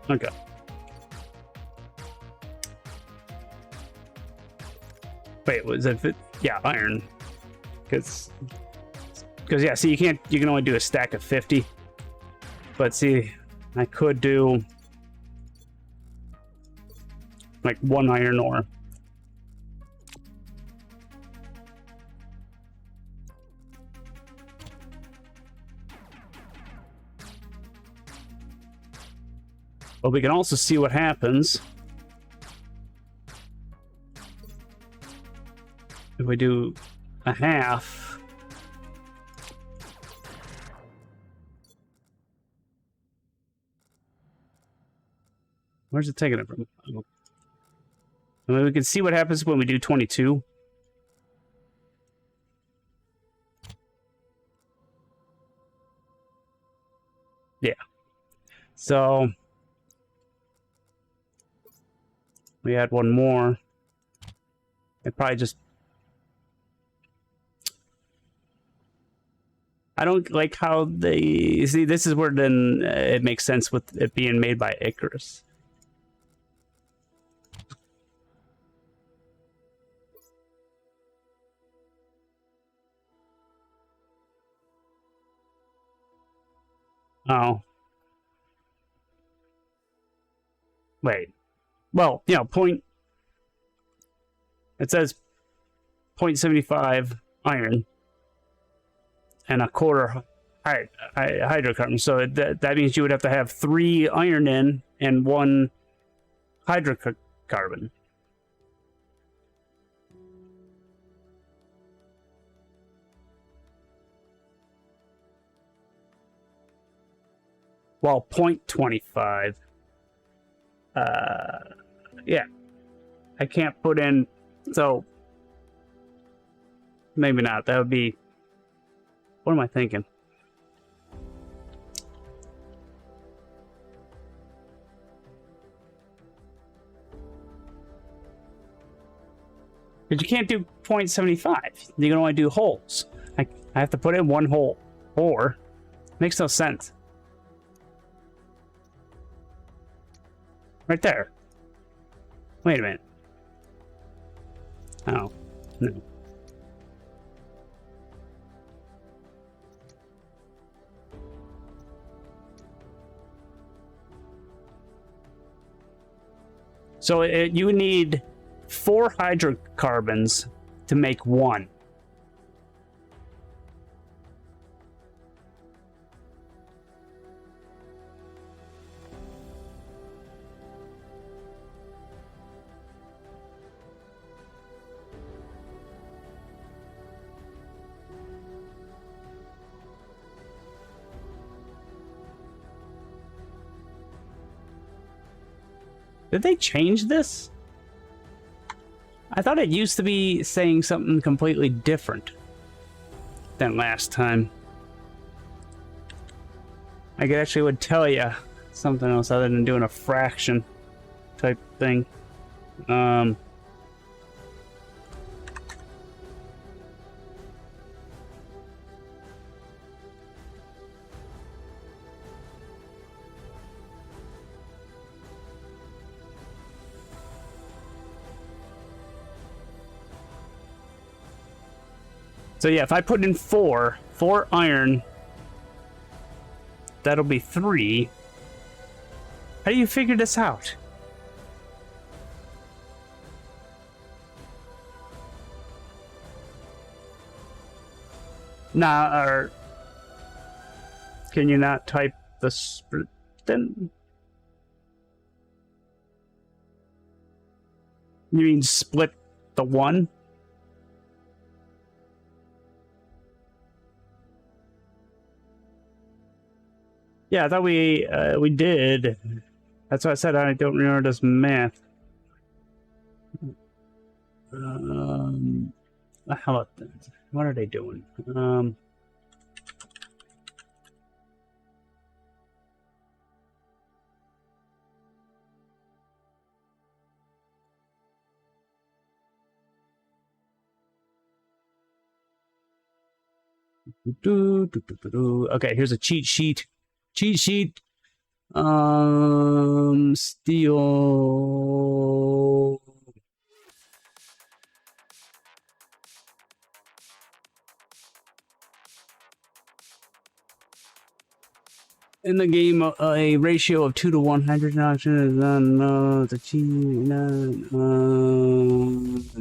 Speaker 1: Okay. Wait, was it? Yeah, iron. Because yeah, see, you can only do a stack of 50. But see, I could do like 1 iron ore. But we can also see what happens if we do a half. Where's it taking it from? I mean, we can see what happens when we do 22. Yeah. So we add one more. It probably just... I don't like how they... See, this is where then it makes sense with it being made by Icarus. Oh. Wait. Well, you know, it says 0.75 iron and a quarter hydrocarbon. So that means you would have to have 3 iron in and 1 hydrocarbon. Well, 0.25. Yeah. I can't put in, so maybe not. That would be, what am I thinking? But you can't do 0.75. You can only do holes. I have to put in 1 hole. Or, makes no sense. Right there. Wait a minute. Oh, no. So you need 4 hydrocarbons to make 1. Did they change this? I thought it used to be saying something completely different than last time. I actually would tell you something else other than doing a fraction type thing. So yeah, if I put in 4 iron, that'll be 3. How do you figure this out? Nah, or can you not type the split then? You mean split the 1? Yeah, I thought we did. That's why I said I don't remember this math. How about this? What are they doing? Okay, here's a cheat sheet. Cheat sheet. Steel. In the game, a ratio of 2 to 100 option is the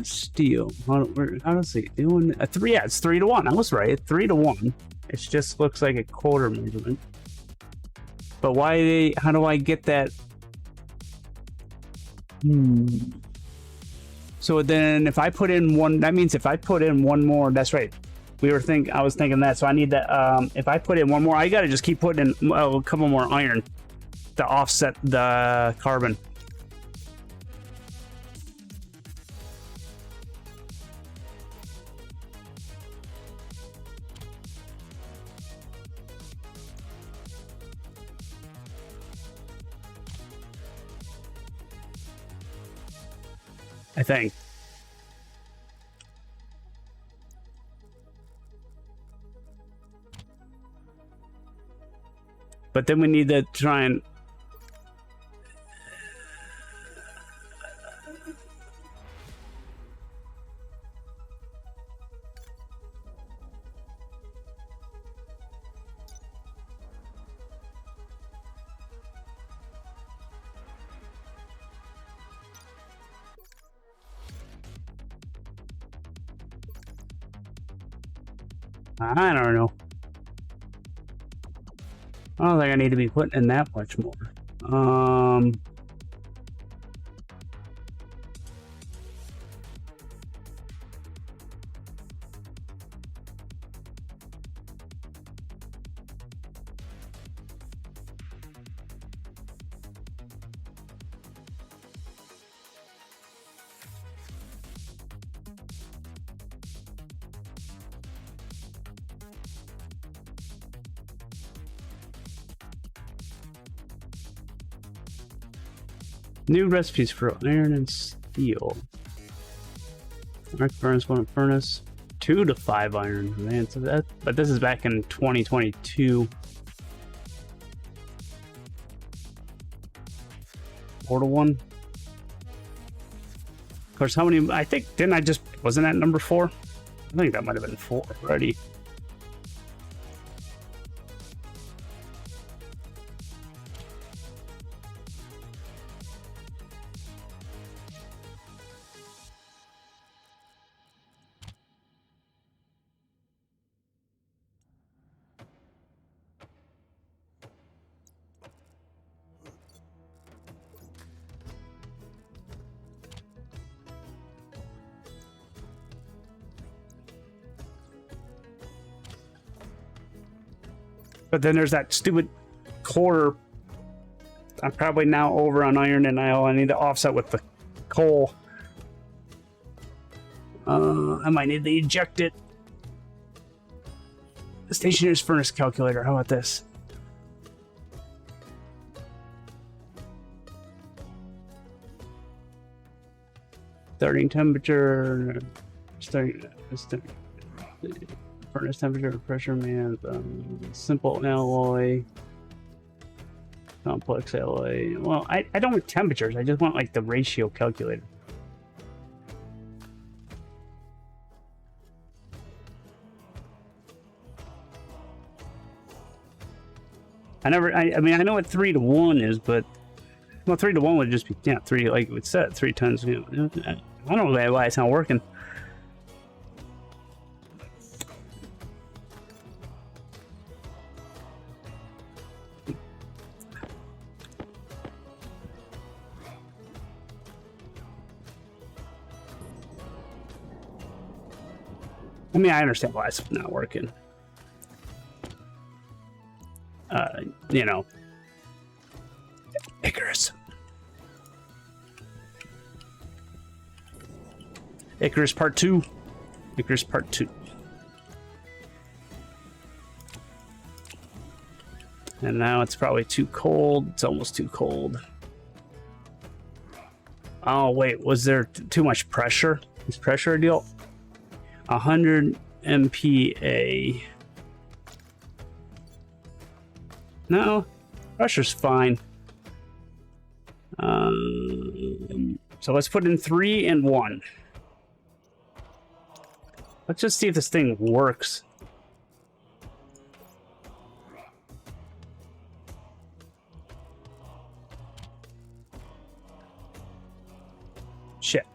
Speaker 1: steel. How does it doing? 3? Yeah, it's 3 to 1. I was right. 3 to 1. It just looks like a quarter measurement. But why? How do I get that So then if I put in one, that means if I put in one more, that's right. I was thinking that. So I need that. If I put in one more, I got to just keep putting in a couple more iron to offset the carbon. I think. But then we need to try and... I don't know. I don't think I need to be putting in that much more. New recipes for iron and steel. Arc furnace, one furnace, 2 to 5 iron. Man, so that, but this is back in 2022. 4 to 1. Of course, how many? I think wasn't that number 4? I think that might have been 4 already. But then there's that stupid quarter. I'm probably now over on iron, and I need to offset with the coal. I might need to eject it. The Stationeers furnace calculator. How about this? Starting temperature. Furnace temperature, pressure man, simple alloy, complex alloy. Well, I don't want temperatures. I just want like the ratio calculator. I mean, I know what 3 to 1 is, but well, 3 to 1 would just be 3, like it said, 3 tons. I don't know why it's not working. I mean, I understand why it's not working. You know. Icarus. Icarus Part 2. Icarus Part 2. And now it's probably too cold. It's almost too cold. Oh, wait. Was there too much pressure? Is pressure a deal? 100 MPa. No, pressure's fine. So let's put in 3 and 1. Let's just see if this thing works. Shit.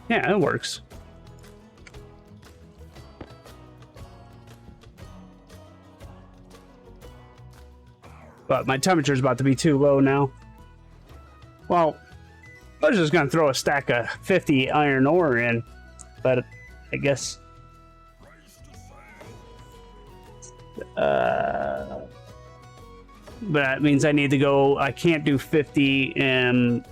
Speaker 1: Yeah, it works. but my temperature is about to be too low now. Well, I was just gonna throw a stack of 50 iron ore in, but I guess but that means I need to go. I can't do 50 and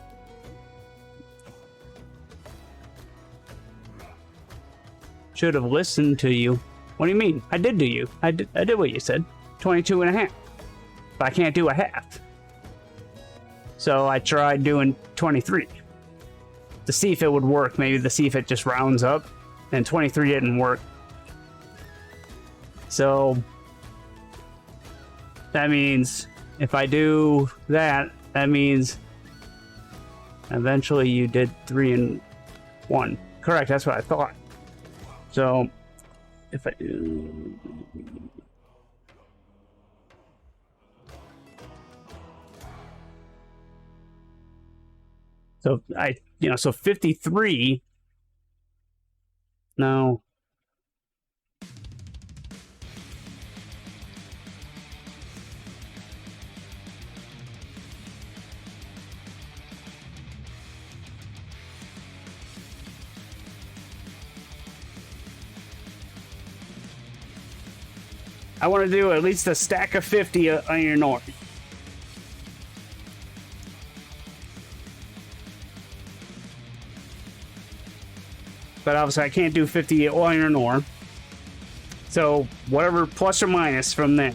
Speaker 1: should have listened to you. What do you mean? I did do you. I did what you said. 22 and a half. But I can't do a half. So I tried doing 23 to see if it would work. Maybe to see if it just rounds up. And 23 didn't work. So that means if I do that, that means eventually you did 3 and 1. Correct, that's what I thought. So if I do... So so 53. No. I want to do at least a stack of 50 iron ore. But obviously I can't do 50 iron ore. So whatever plus or minus from there.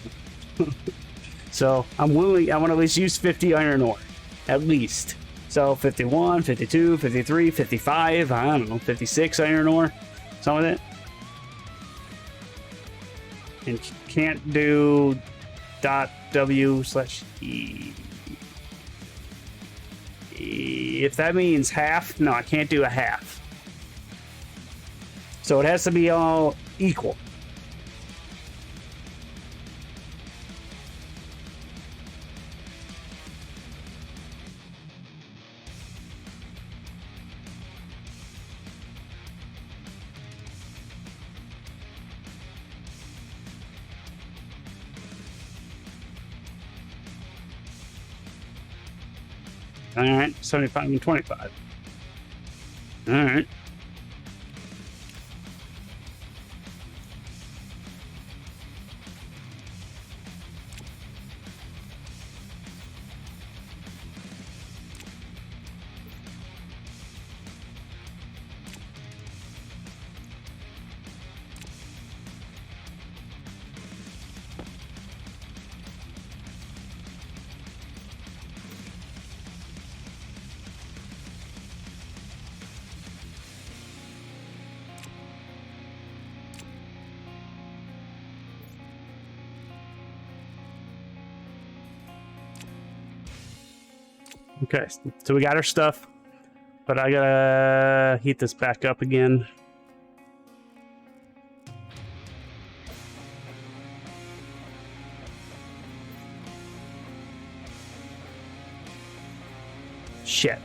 Speaker 1: So I want to at least use 50 iron ore. At least. So 51, 52, 53, 55, I don't know, 56 iron ore. Some of it. And can't do .w/e. If that means half, no, I can't do a half. So it has to be all equal. All right, 75 and 25. All right. Okay, so we got our stuff, but I gotta heat this back up again. Shit.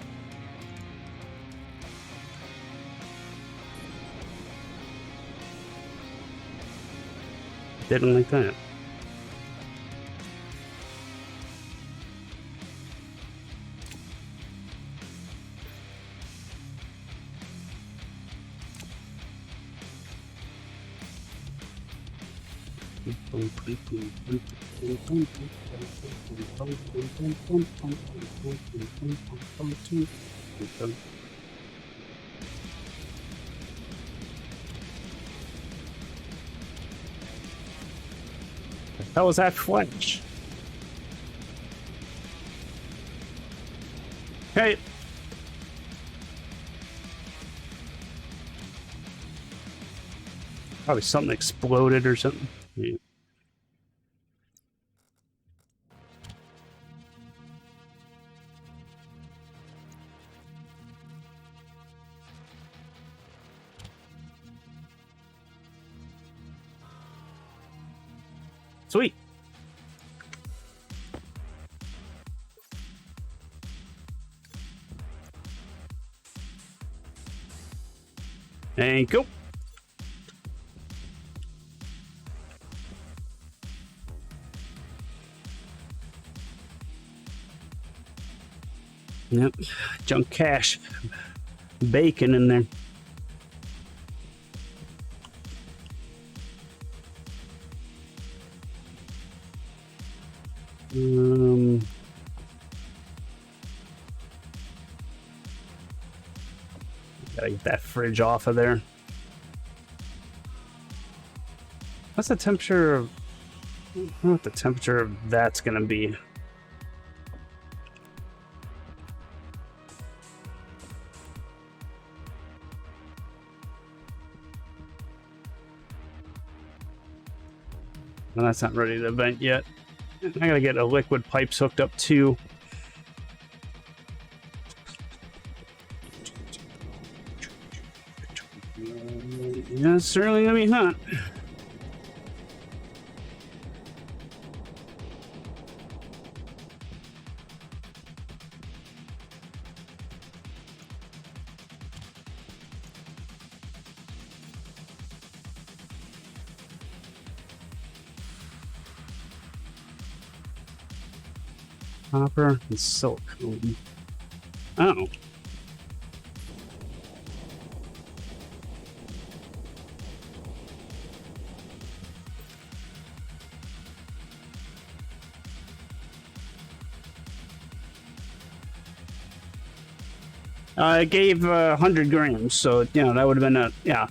Speaker 1: Didn't like that. How was that flinch? Hey. Probably something exploded or something. Yeah. Sweet. Thank you. Yep. Junk cash. Bacon in there. Gotta get that fridge off of there. What's the temperature of... I don't know what the temperature of that's gonna be. Well, that's not ready to vent yet. I gotta get a liquid pipes hooked up too. Yeah, it's certainly gonna be hot. Copper and silicone. Oh. I gave 100 grams, so, you know, that would have been a, yeah.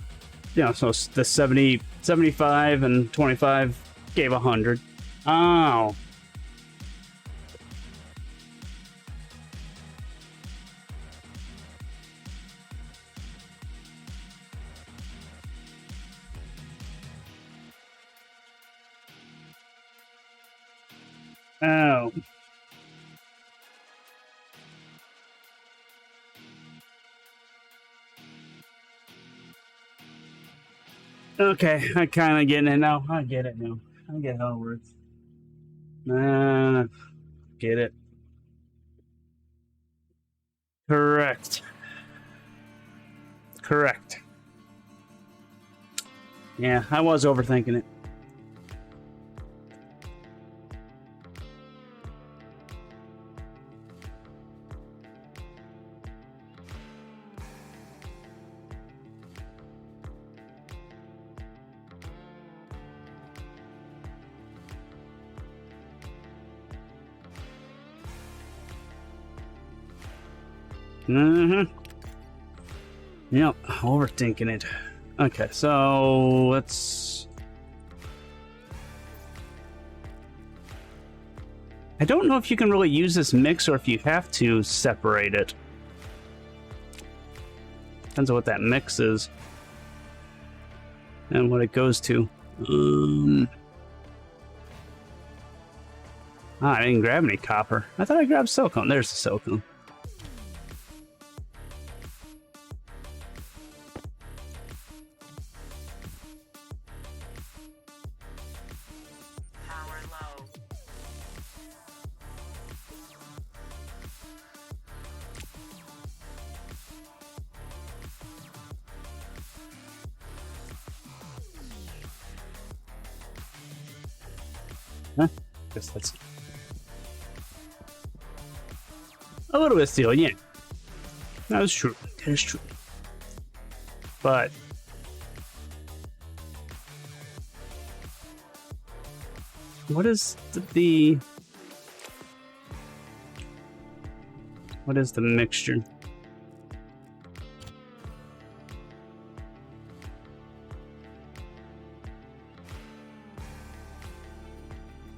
Speaker 1: Yeah, so the 70, 75 and 25 gave 100. Oh. Oh. Okay, I kind of get it now. I get it now. I get how it works. Get it. Correct. Correct. Yeah, I was overthinking it. Yep, overthinking it. Okay, so let's... I don't know if you can really use this mix or if you have to separate it. Depends on what that mix is. And what it goes to. I didn't grab any copper. I thought I grabbed silicone. There's the silicone.
Speaker 4: Power low.
Speaker 1: Huh? Guess that's a little bit steel, yeah. That's true. That is true. But what is the what is the mixture?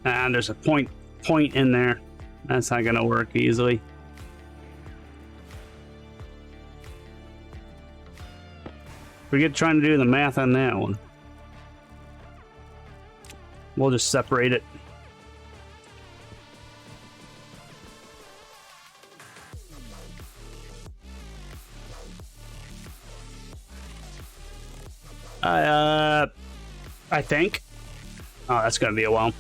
Speaker 1: And there's a point in there. That's not gonna work easily. Forget trying to do the math on that one. We'll just separate it. I think. Oh, that's gonna be a while.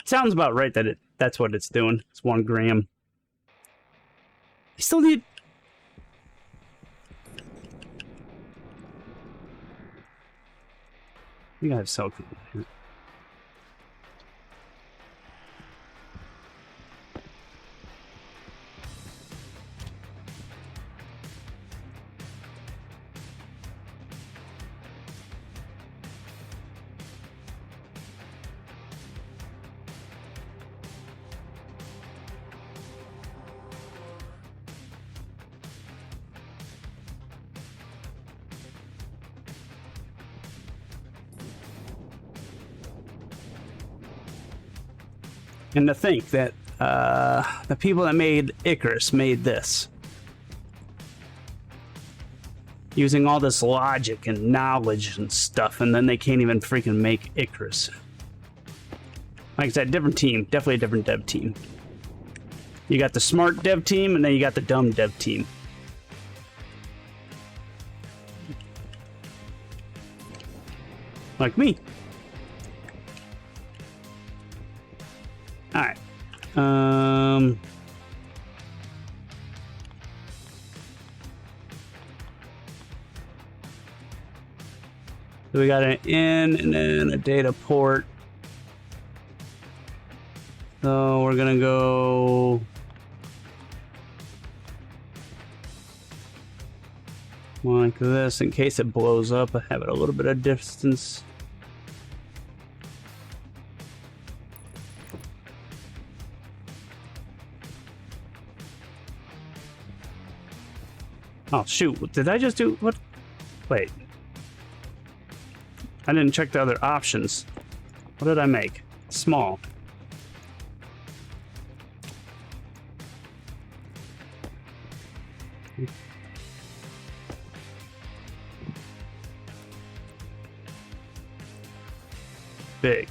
Speaker 1: sounds about right that that's what it's doing. It's 1 gram. I still need... You gotta have silicone here. And to think that the people that made Icarus made this. Using all this logic and knowledge and stuff, and then they can't even freaking make Icarus. Like I said, different team. Definitely a different dev team. You got the smart dev team, and then you got the dumb dev team. Like me. Alright. So we got an in and then a data port. So we're gonna go like this in case it blows up. I have it a little bit of distance. Oh shoot, did I just do what? Wait. I didn't check the other options. What did I make? Small. Big.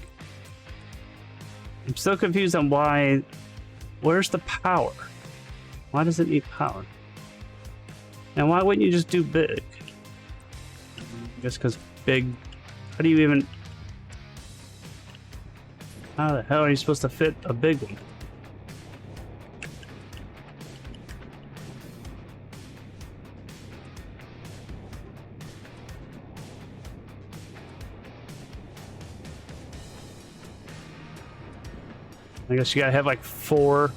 Speaker 1: I'm still confused on why. Where's the power? Why does it need power? And why wouldn't you just do big? Just because big. How do you even... How the hell are you supposed to fit a big one? I guess you gotta have like 4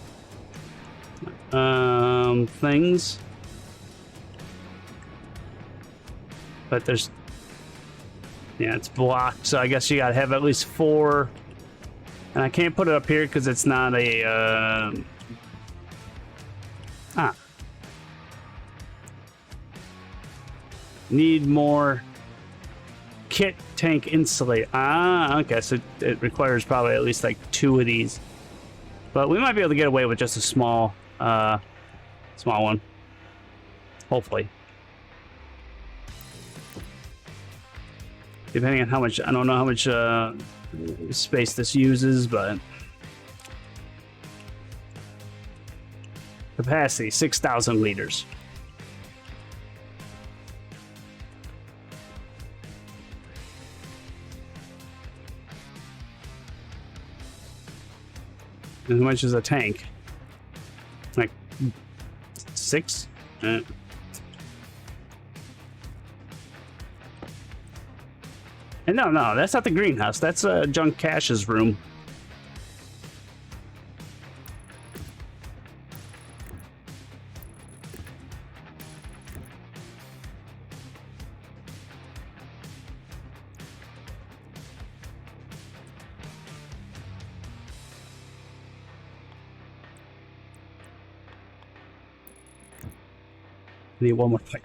Speaker 1: things. But there's... Yeah, it's blocked, so I guess you gotta have at least 4. And I can't put it up here because it's not a... Need more kit tank insulate. Okay, so it requires probably at least like 2 of these. But we might be able to get away with just a small one. Hopefully. Depending on how much, I don't know how much space this uses, but capacity 6,000 liters. And how much is a tank? Like 6? And no, that's not the greenhouse. That's Junk Cash's room. I need one more pipe.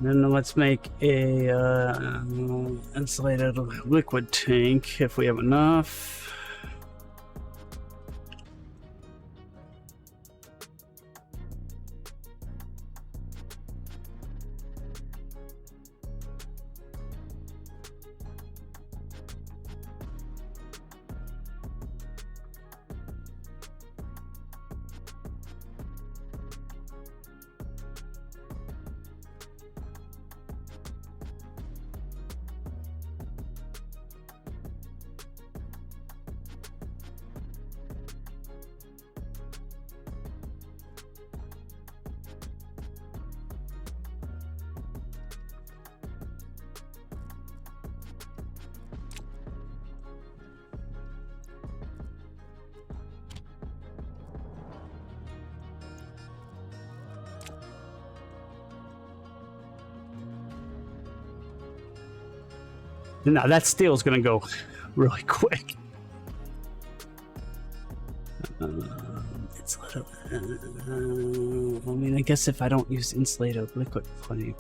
Speaker 1: Then let's make a insulated liquid tank if we have enough. Now that steel's gonna go really quick. Insulated. I mean, I guess if I don't use insulated liquid pipe,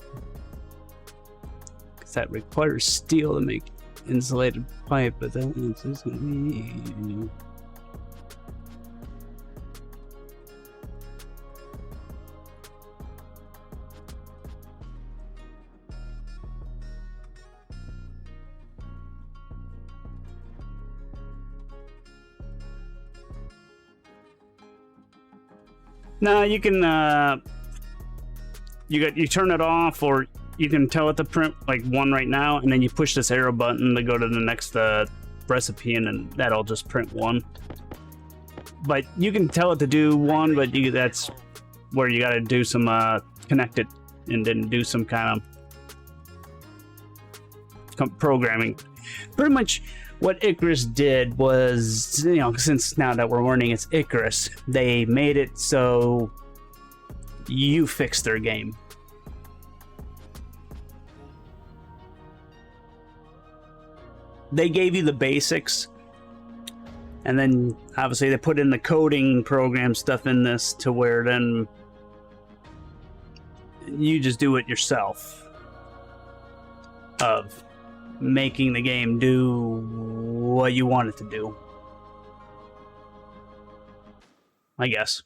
Speaker 1: because that requires steel to make insulated pipe, but that isn't me. No, you can you turn it off, or you can tell it to print like one right now, and then you push this arrow button to go to the next recipe, and then that'll just print one. But you can tell it to do one, but that's where you got to do some connect it and then do some kind of programming. Pretty much what Icarus did was, you know, since now that we're learning it's Icarus, they made it so you fix their game. They gave you the basics, and then obviously they put in the coding program stuff in this to where then you just do it yourself of making the game do what you want it to do, I guess.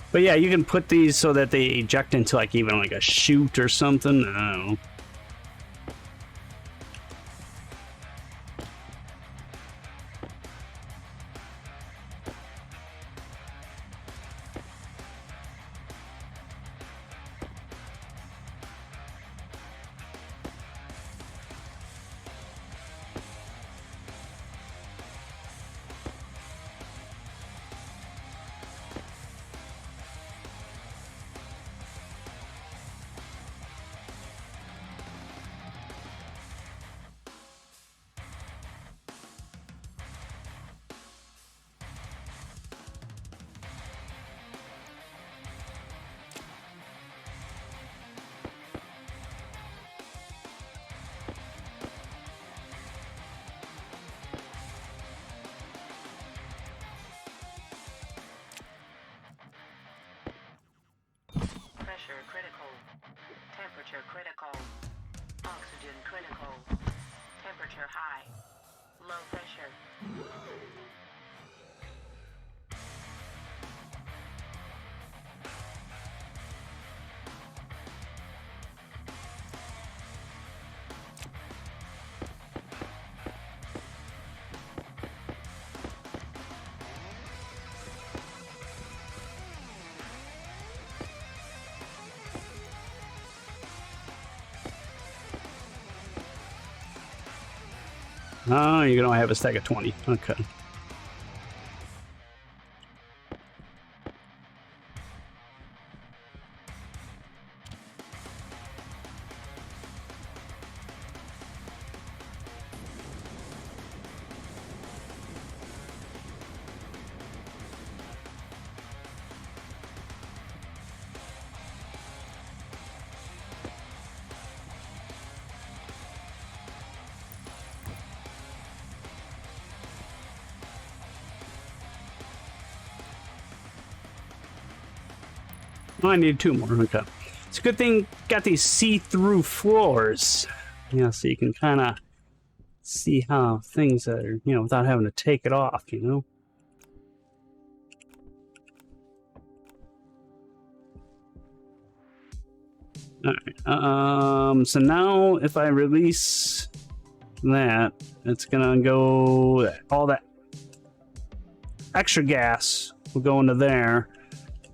Speaker 1: But yeah, you can put these so that they eject into like even like a chute or something. I don't know.
Speaker 4: Pressure critical. Temperature critical. Oxygen critical. Temperature high. Low pressure.
Speaker 1: Oh, you can only have a stack of 20. Okay. Oh, I need 2 more. Okay. It's a good thing got these see-through floors. Yeah, so you can kind of see how things are, you know, without having to take it off, you know? Alright, so now if I release that, it's gonna go, all that extra gas will go into there,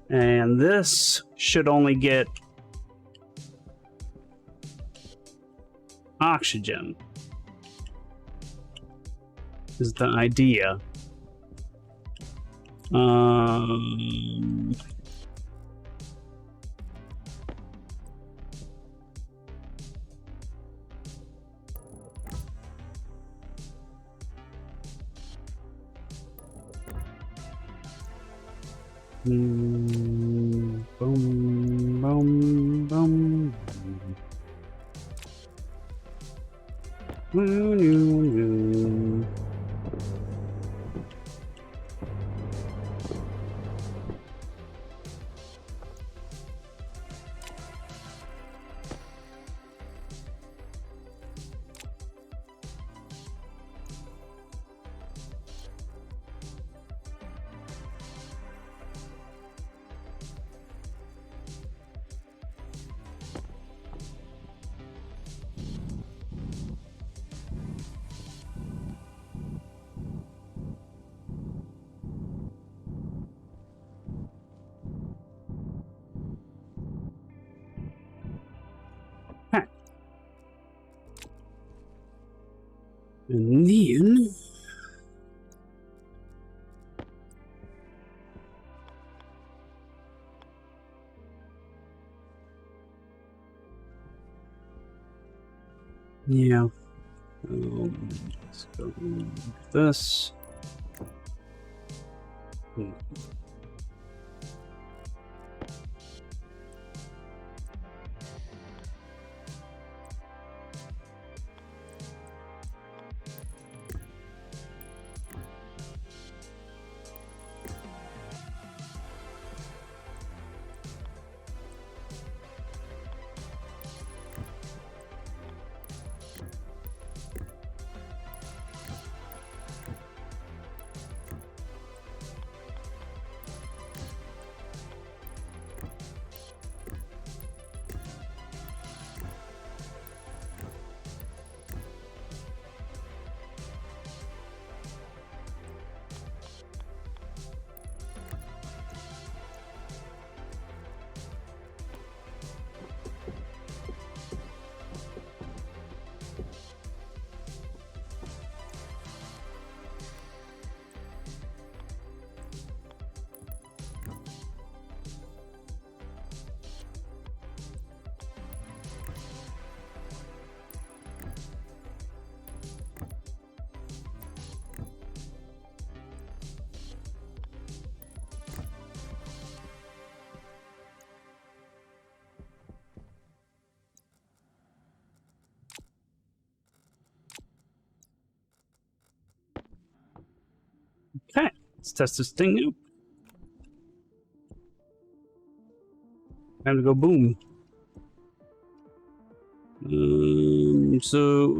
Speaker 1: and this should only get oxygen, is the idea. Um, boom, boom, boom. And then yeah, let's go with this. Okay, let's test this thing out. Time to go boom. So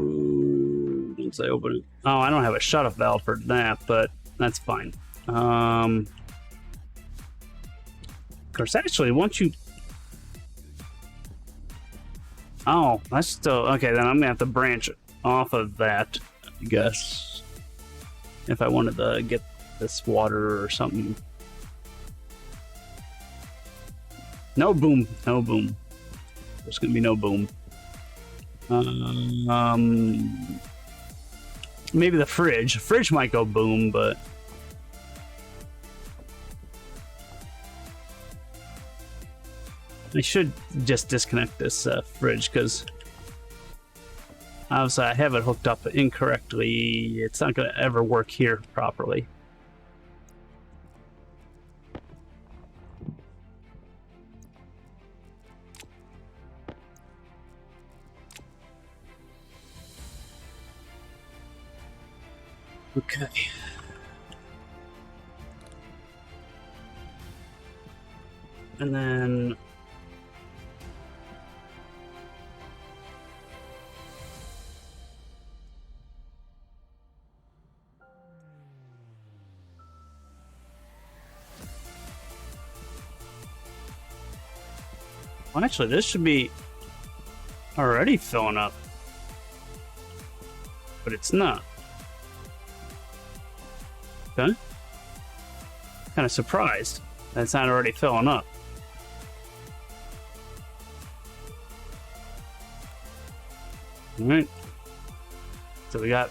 Speaker 1: once I open it, oh, I don't have a shut-off valve for that, but that's fine. Of course, actually, once you, oh, that's still okay. Then I'm gonna have to branch off of that, I guess, if I wanted to get this water or something. No boom, no boom. There's gonna be no boom. Maybe the fridge. Fridge might go boom, but I should just disconnect this fridge because obviously I have it hooked up incorrectly. It's not gonna ever work here properly. Okay. And then... Well, actually, this should be already filling up. But it's not. Okay. Kind of surprised that it's not already filling up. Alright. So we got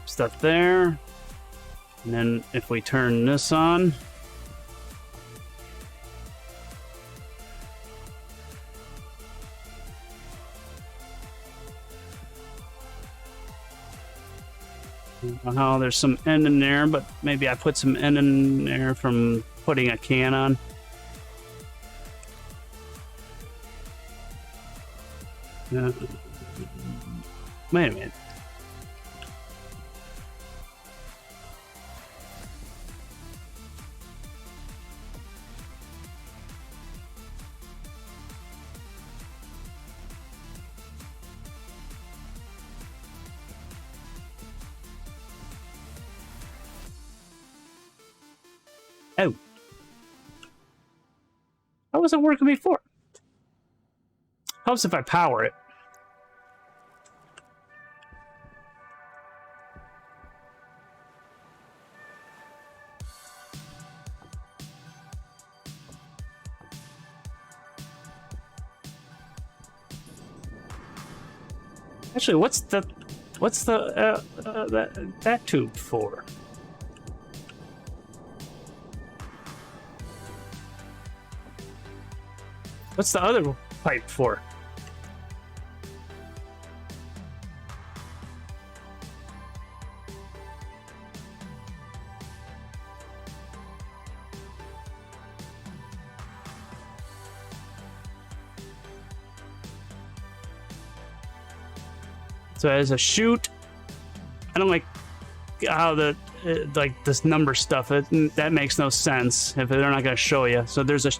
Speaker 1: stuff there. And then if we turn this on... Oh, there's some end in there, but maybe I put some end in there from putting a can on. Wait a minute. Oh. How was it working before? Helps if I power it. Actually, what's the that tube for? What's the other pipe for? So as a chute, I don't like how the like this number stuff. That makes no sense if they're not going to show you. So there's a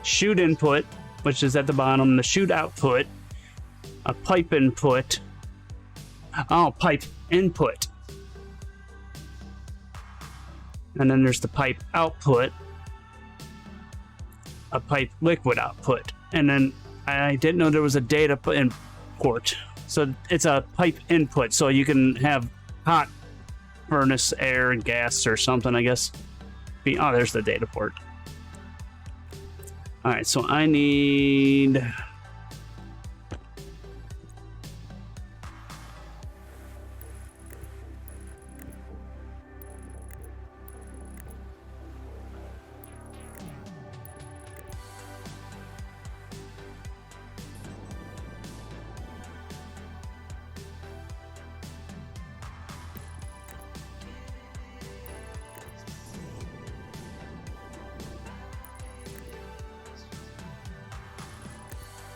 Speaker 1: chute input, which is at the bottom. The chute output, a pipe input. Oh, pipe input, and then there's the pipe output, a pipe liquid output, and then I didn't know there was a data import. So it's a pipe input, so you can have hot furnace air and gas or something, I guess. Oh, there's the data port. All right, so I need...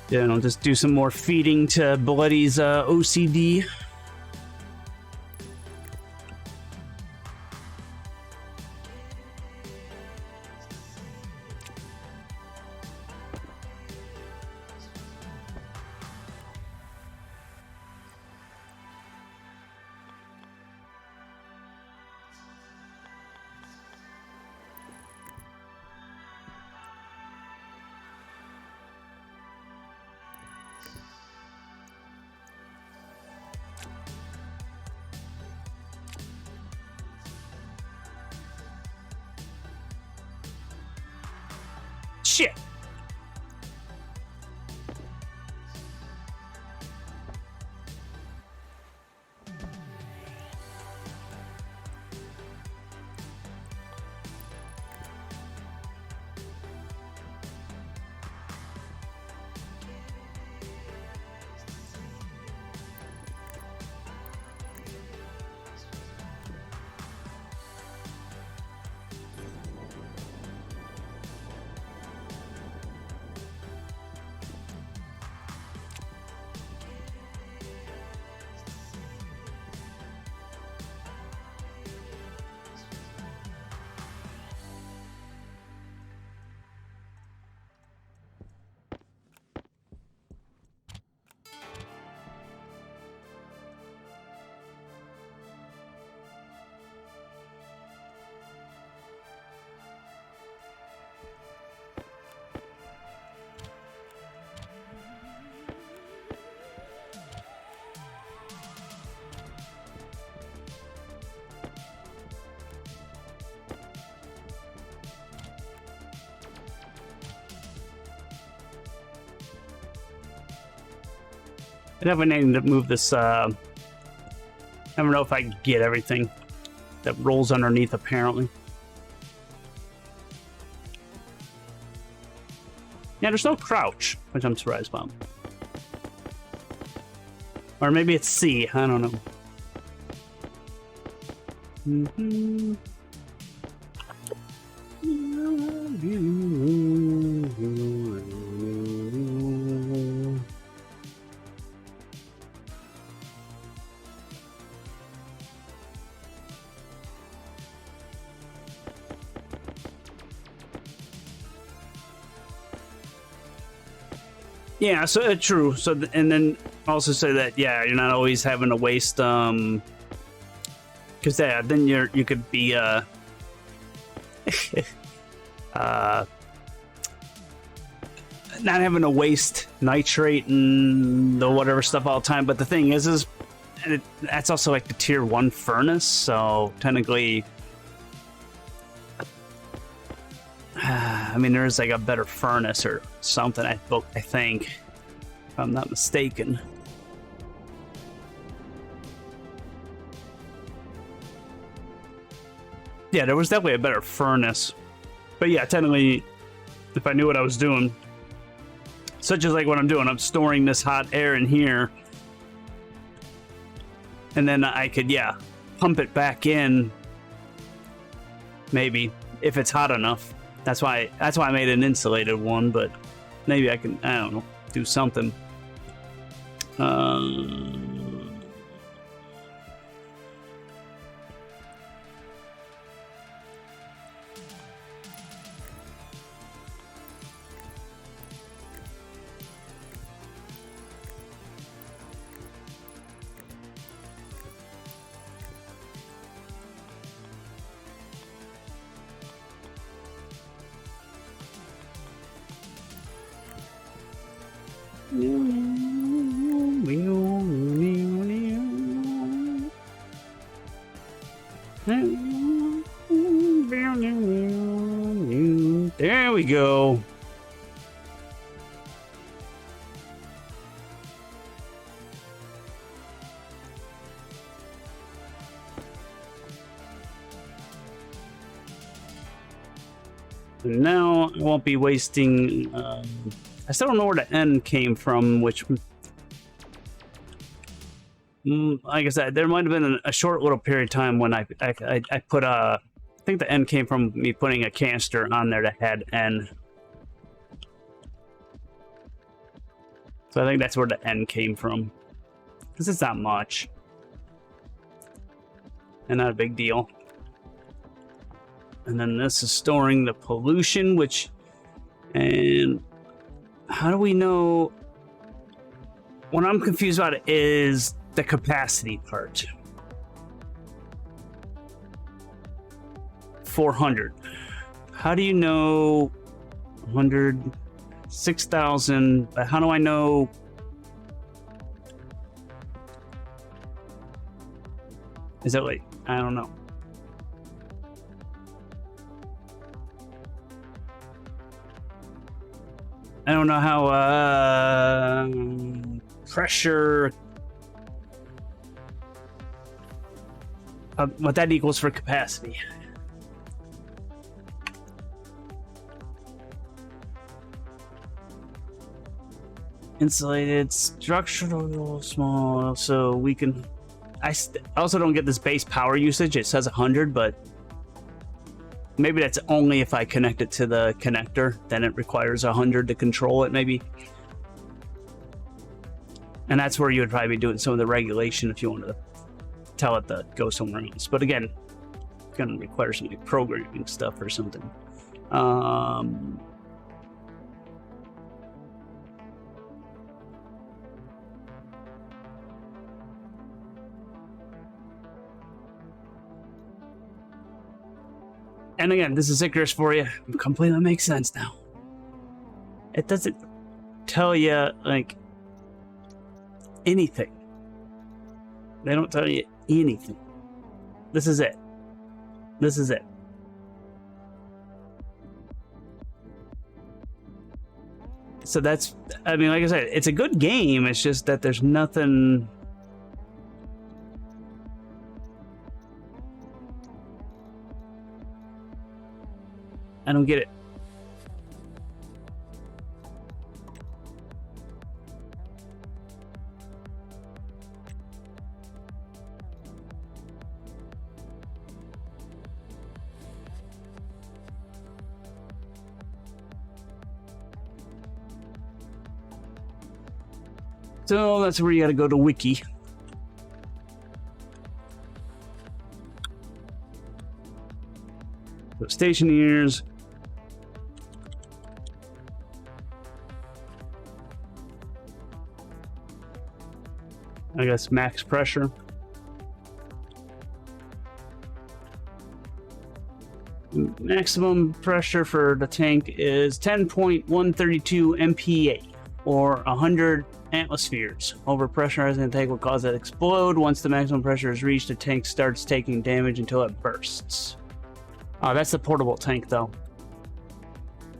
Speaker 1: Yeah, and I'll just do some more feeding to Bloody's OCD. Shit. I definitely need to move this. I don't know if I can get everything that rolls underneath, apparently. Yeah, there's no crouch, which I'm surprised about. Or maybe it's C, I don't know. Yeah, so true. So, and then also say that, yeah, you're not always having to waste, because yeah, then you could be, not having to waste nitrate and the whatever stuff all the time. But the thing is that's also like the tier 1 furnace, so technically, I mean, there's like a better furnace or something, I think, if I'm not mistaken. Yeah, there was definitely a better furnace. But yeah, technically, if I knew what I was doing, such as like what I'm doing, I'm storing this hot air in here, and then I could, yeah, pump it back in, maybe, if it's hot enough. That's why I made an insulated one, but maybe I can, I don't know, do something. There we go. And now I won't be wasting. I still don't know where the N came from, which, like I said, there might have been a short little period of time when I put I think the N came from me putting a canister on there that had N. So I think that's where the N came from, because it's not much and not a big deal. And then this is storing the pollution, which, and how do we know? What I'm confused about it is the capacity part. 400. How do you know 100, 6,000? How do I know? Is that like, I don't know. I don't know how pressure, what that equals for capacity. Insulated, structural, small, so we can, I also don't get this base power usage. It says 100, but maybe that's only if I connect it to the connector. Then it requires 100 to control it, maybe. And that's where you would probably be doing some of the regulation if you wanted to tell it to go somewhere else. But again, it's going to require some like programming stuff or something. And again, this is Icarus for you. It completely makes sense now. It doesn't tell you, like, anything. They don't tell you anything. This is it. This is it. So that's, I mean, like I said, it's a good game. It's just that there's nothing. I don't get it. So that's where you gotta go to Wiki. So Stationeers. I guess max pressure. Maximum pressure for the tank is 10.132 MPa, or 100 atmospheres. Overpressurizing the tank will cause it to explode. Once the maximum pressure is reached, the tank starts taking damage until it bursts. Oh, that's the portable tank, though.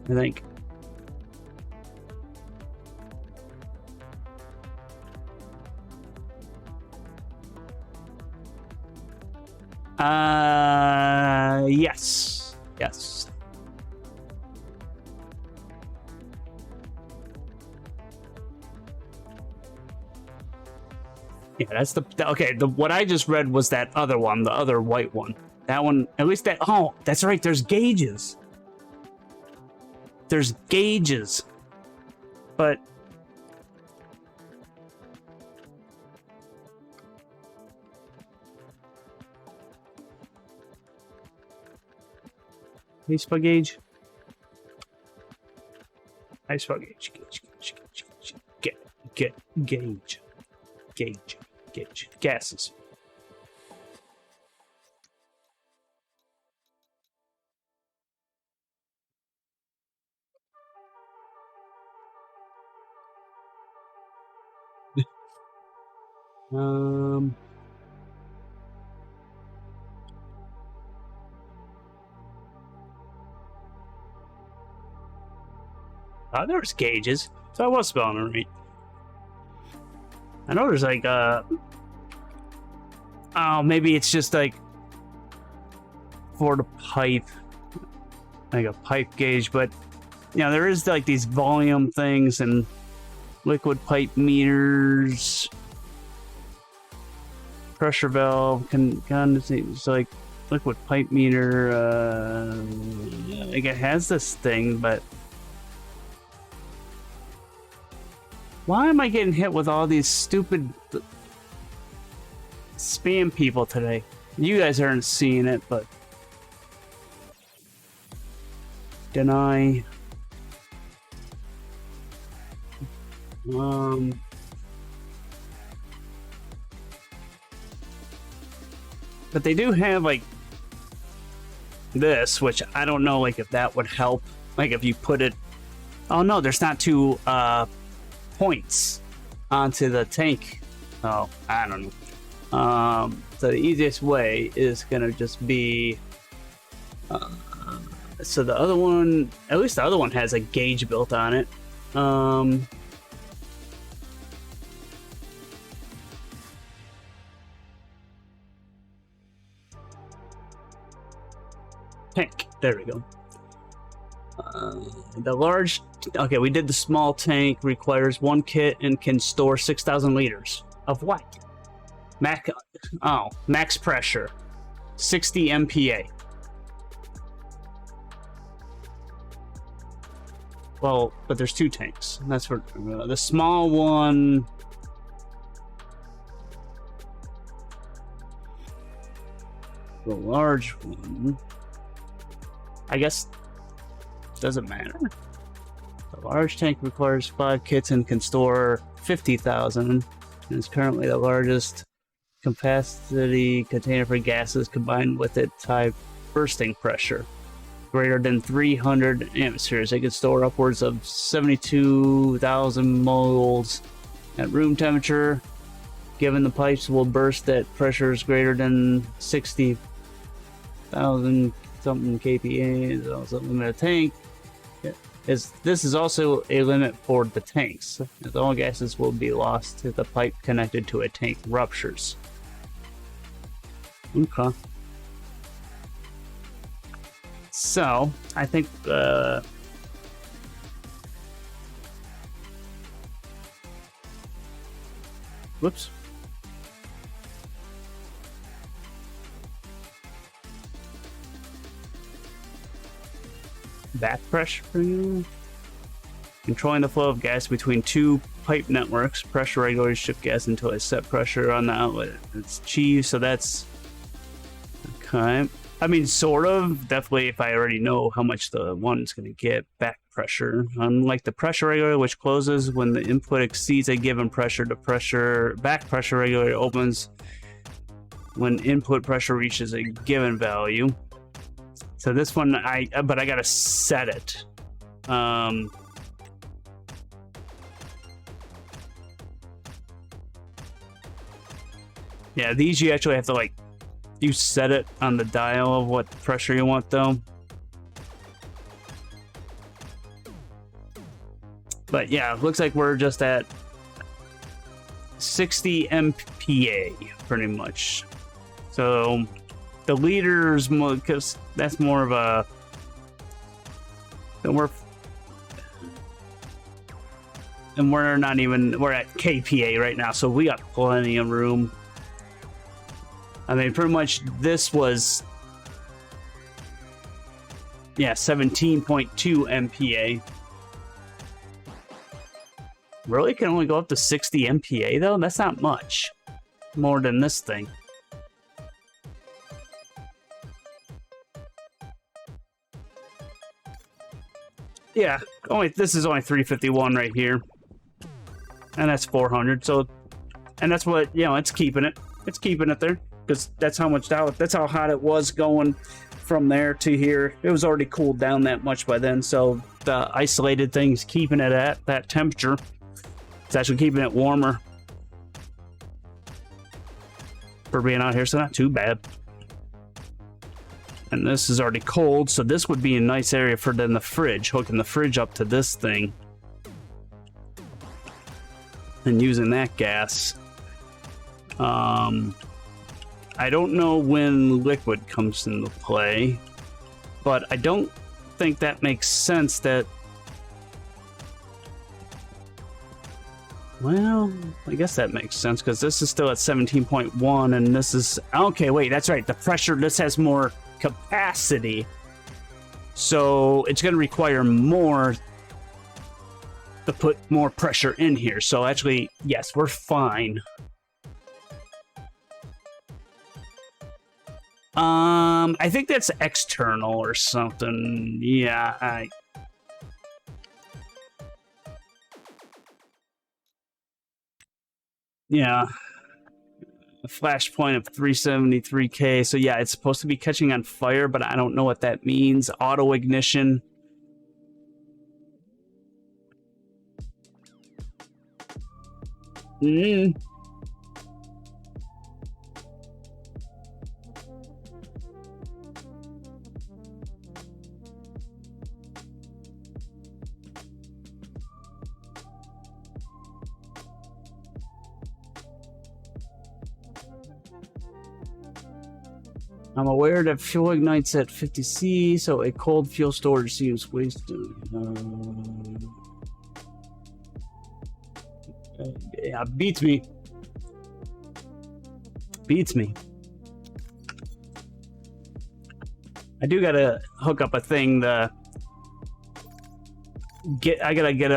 Speaker 1: I think. Yes. Yes. Yeah, that's okay. What I just read was that other one, the other white one. That one, at least that. Oh, that's right. There's gauges. There's gauges, but ice gauge. Ice gauge. Gauge. Gases. There's gauges. So I was spelling it right. I know there's like oh, maybe it's just like for the pipe, like a pipe gauge, but you know, there is like these volume things and liquid pipe meters, pressure valve, condensate. It's like liquid pipe meter. Like it has this thing, but why am I getting hit with all these stupid spam people today? You guys aren't seeing it, but deny. But they do have like this, which I don't know, like if that would help. Like if you put it. Oh no, there's not two points onto the tank. Oh, I don't know. So the easiest way is gonna just be. So the other one, at least the other one has a gauge built on it. Tank. There we go. The large. Okay, we did the small tank. Requires one kit and can store 6,000 liters of what? Max pressure, 60 MPa. Well, but there's two tanks. That's for the small one. The large one. I guess doesn't matter. The large tank requires 5 kits and can store 50,000. And is currently the largest capacity container for gases combined with its high bursting pressure. Greater than 300 atmospheres. They can store upwards of 72,000 moles at room temperature. Given the pipes will burst at pressures greater than 60,000 something kPa. Is also limited tank. is this is also a limit for the tanks, as all gases will be lost if the pipe connected to a tank ruptures. Okay. So, I think, whoops. Back pressure. Controlling the flow of gas between two pipe networks. Pressure regulators shift gas into a set pressure on the outlet. It's achieved, so that's okay. I mean, sort of. Definitely, if I already know how much the one's going to get, back pressure. Unlike the pressure regulator, which closes when the input exceeds a given pressure, the back pressure regulator opens when input pressure reaches a given value. So this one, but I gotta set it. Yeah, these you actually have to you set it on the dial of what pressure you want though. But yeah, it looks like we're just at 60 MPa pretty much. So the liters, because that's more of a. And we're not even. We're at kPa right now, so we got plenty of room. I mean, pretty much this was. Yeah, 17.2 MPa. Really? Can only go up to 60 MPa though? That's not much. More than this thing. Yeah, this is only 351 right here. And that's 400, so and that's what, it's keeping it. It's keeping it there. Because that's how hot it was going from there to here. It was already cooled down that much by then, so the isolated thing's keeping it at that temperature. It's actually keeping it warmer for being out here, so not too bad. And this is already cold, so this would be a nice area for then the fridge, hooking the fridge up to this thing and using that gas. I don't know when liquid comes into play, but I don't think that makes sense that. Well, I guess that makes sense because this is still at 17.1 and this is okay. Wait, that's right. The pressure, this has more capacity, so it's going to require more to put more pressure in here. So actually, yes, we're fine. I think that's external or something. Yeah, yeah. A flash point of 373K. So yeah, it's supposed to be catching on fire, but I don't know what that means. Auto ignition. I'm aware that fuel ignites at 50 C, so a cold fuel storage seems wasted. Yeah, beats me. Beats me. I do gotta hook up a thing. I gotta get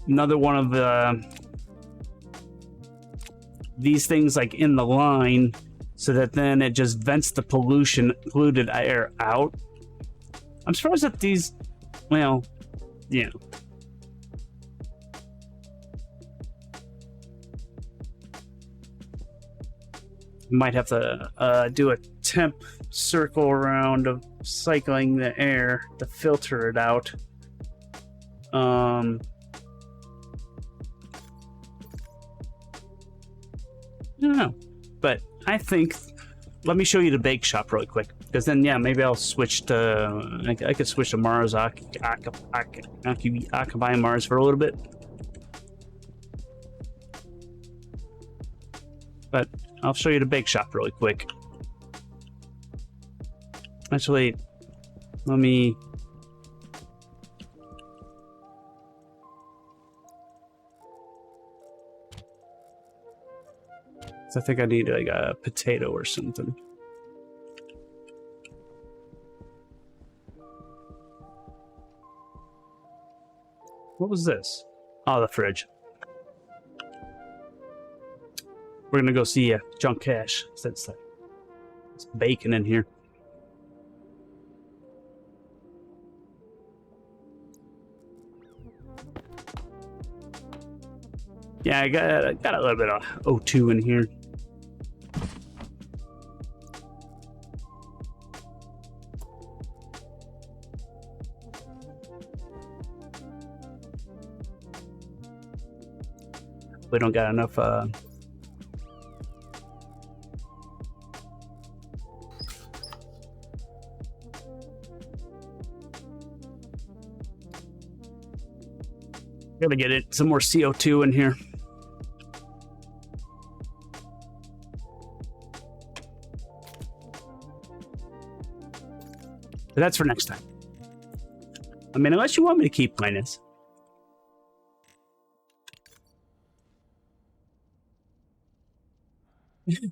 Speaker 1: another one of these things in the line, so that then it just vents the polluted air out. I'm surprised that these, well, yeah. Might have to do a temp circle around of cycling the air to filter it out. I don't know, but I think let me show you the bake shop really quick, because then yeah, maybe I'll switch to I could switch to Mars, occupy Mars for a little bit. But I'll show you the bake shop really quick. Actually, let me. I think I need like a potato or something. What was this? Oh, the fridge. We're gonna go see Junk Cash. Since it's bacon in here. Yeah, I got a little bit of O2 in here. We don't got enough gotta get it some more CO2 in here. But that's for next time. I mean, unless you want me to keep playing this.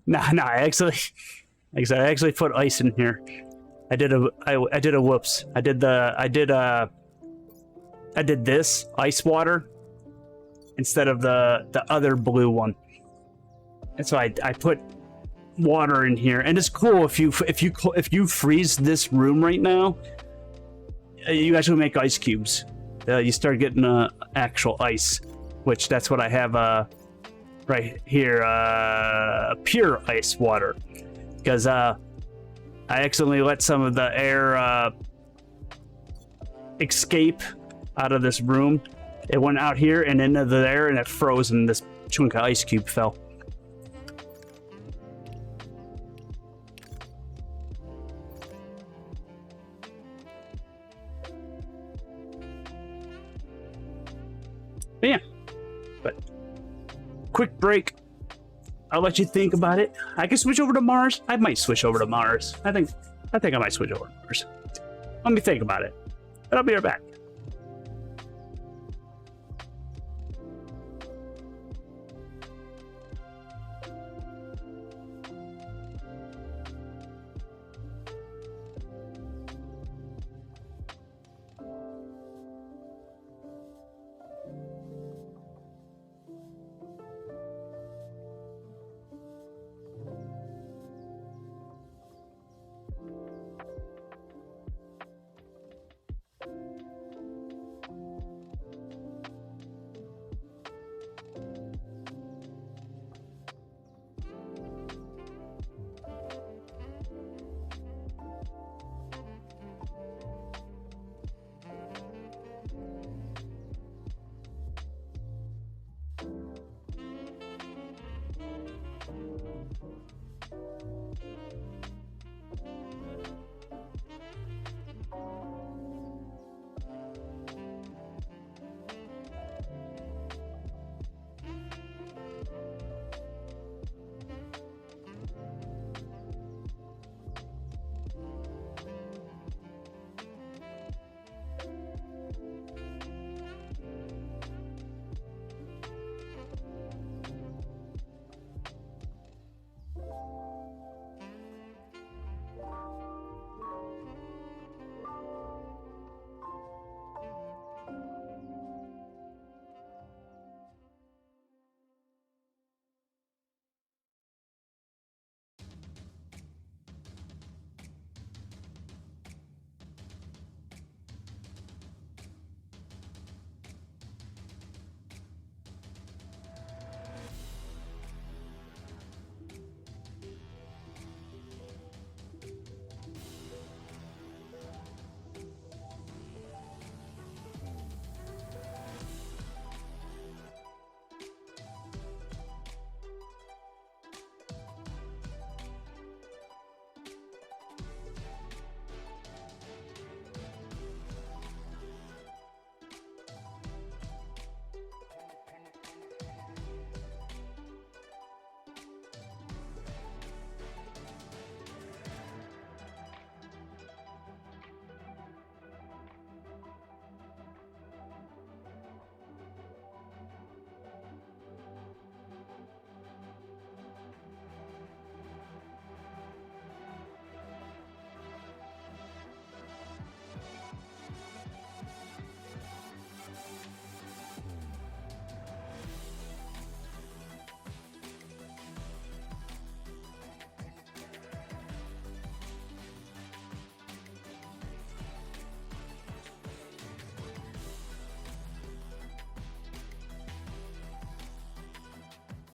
Speaker 1: Nah, I actually put ice in here. I did a whoops. I did this ice water instead of the other blue one. And so I put water in here, and it's cool if you freeze this room right now, you actually make ice cubes. You start getting actual ice, which that's what I have right here, pure ice water, because I accidentally let some of the air escape out of this room. It went out here and into there, and it froze, and this chunk of ice cube fell. But yeah, but quick break. I'll let you think about it. I can switch over to Mars. I might switch over to Mars. I think I might switch over to Mars. Let me think about it. But I'll be right back.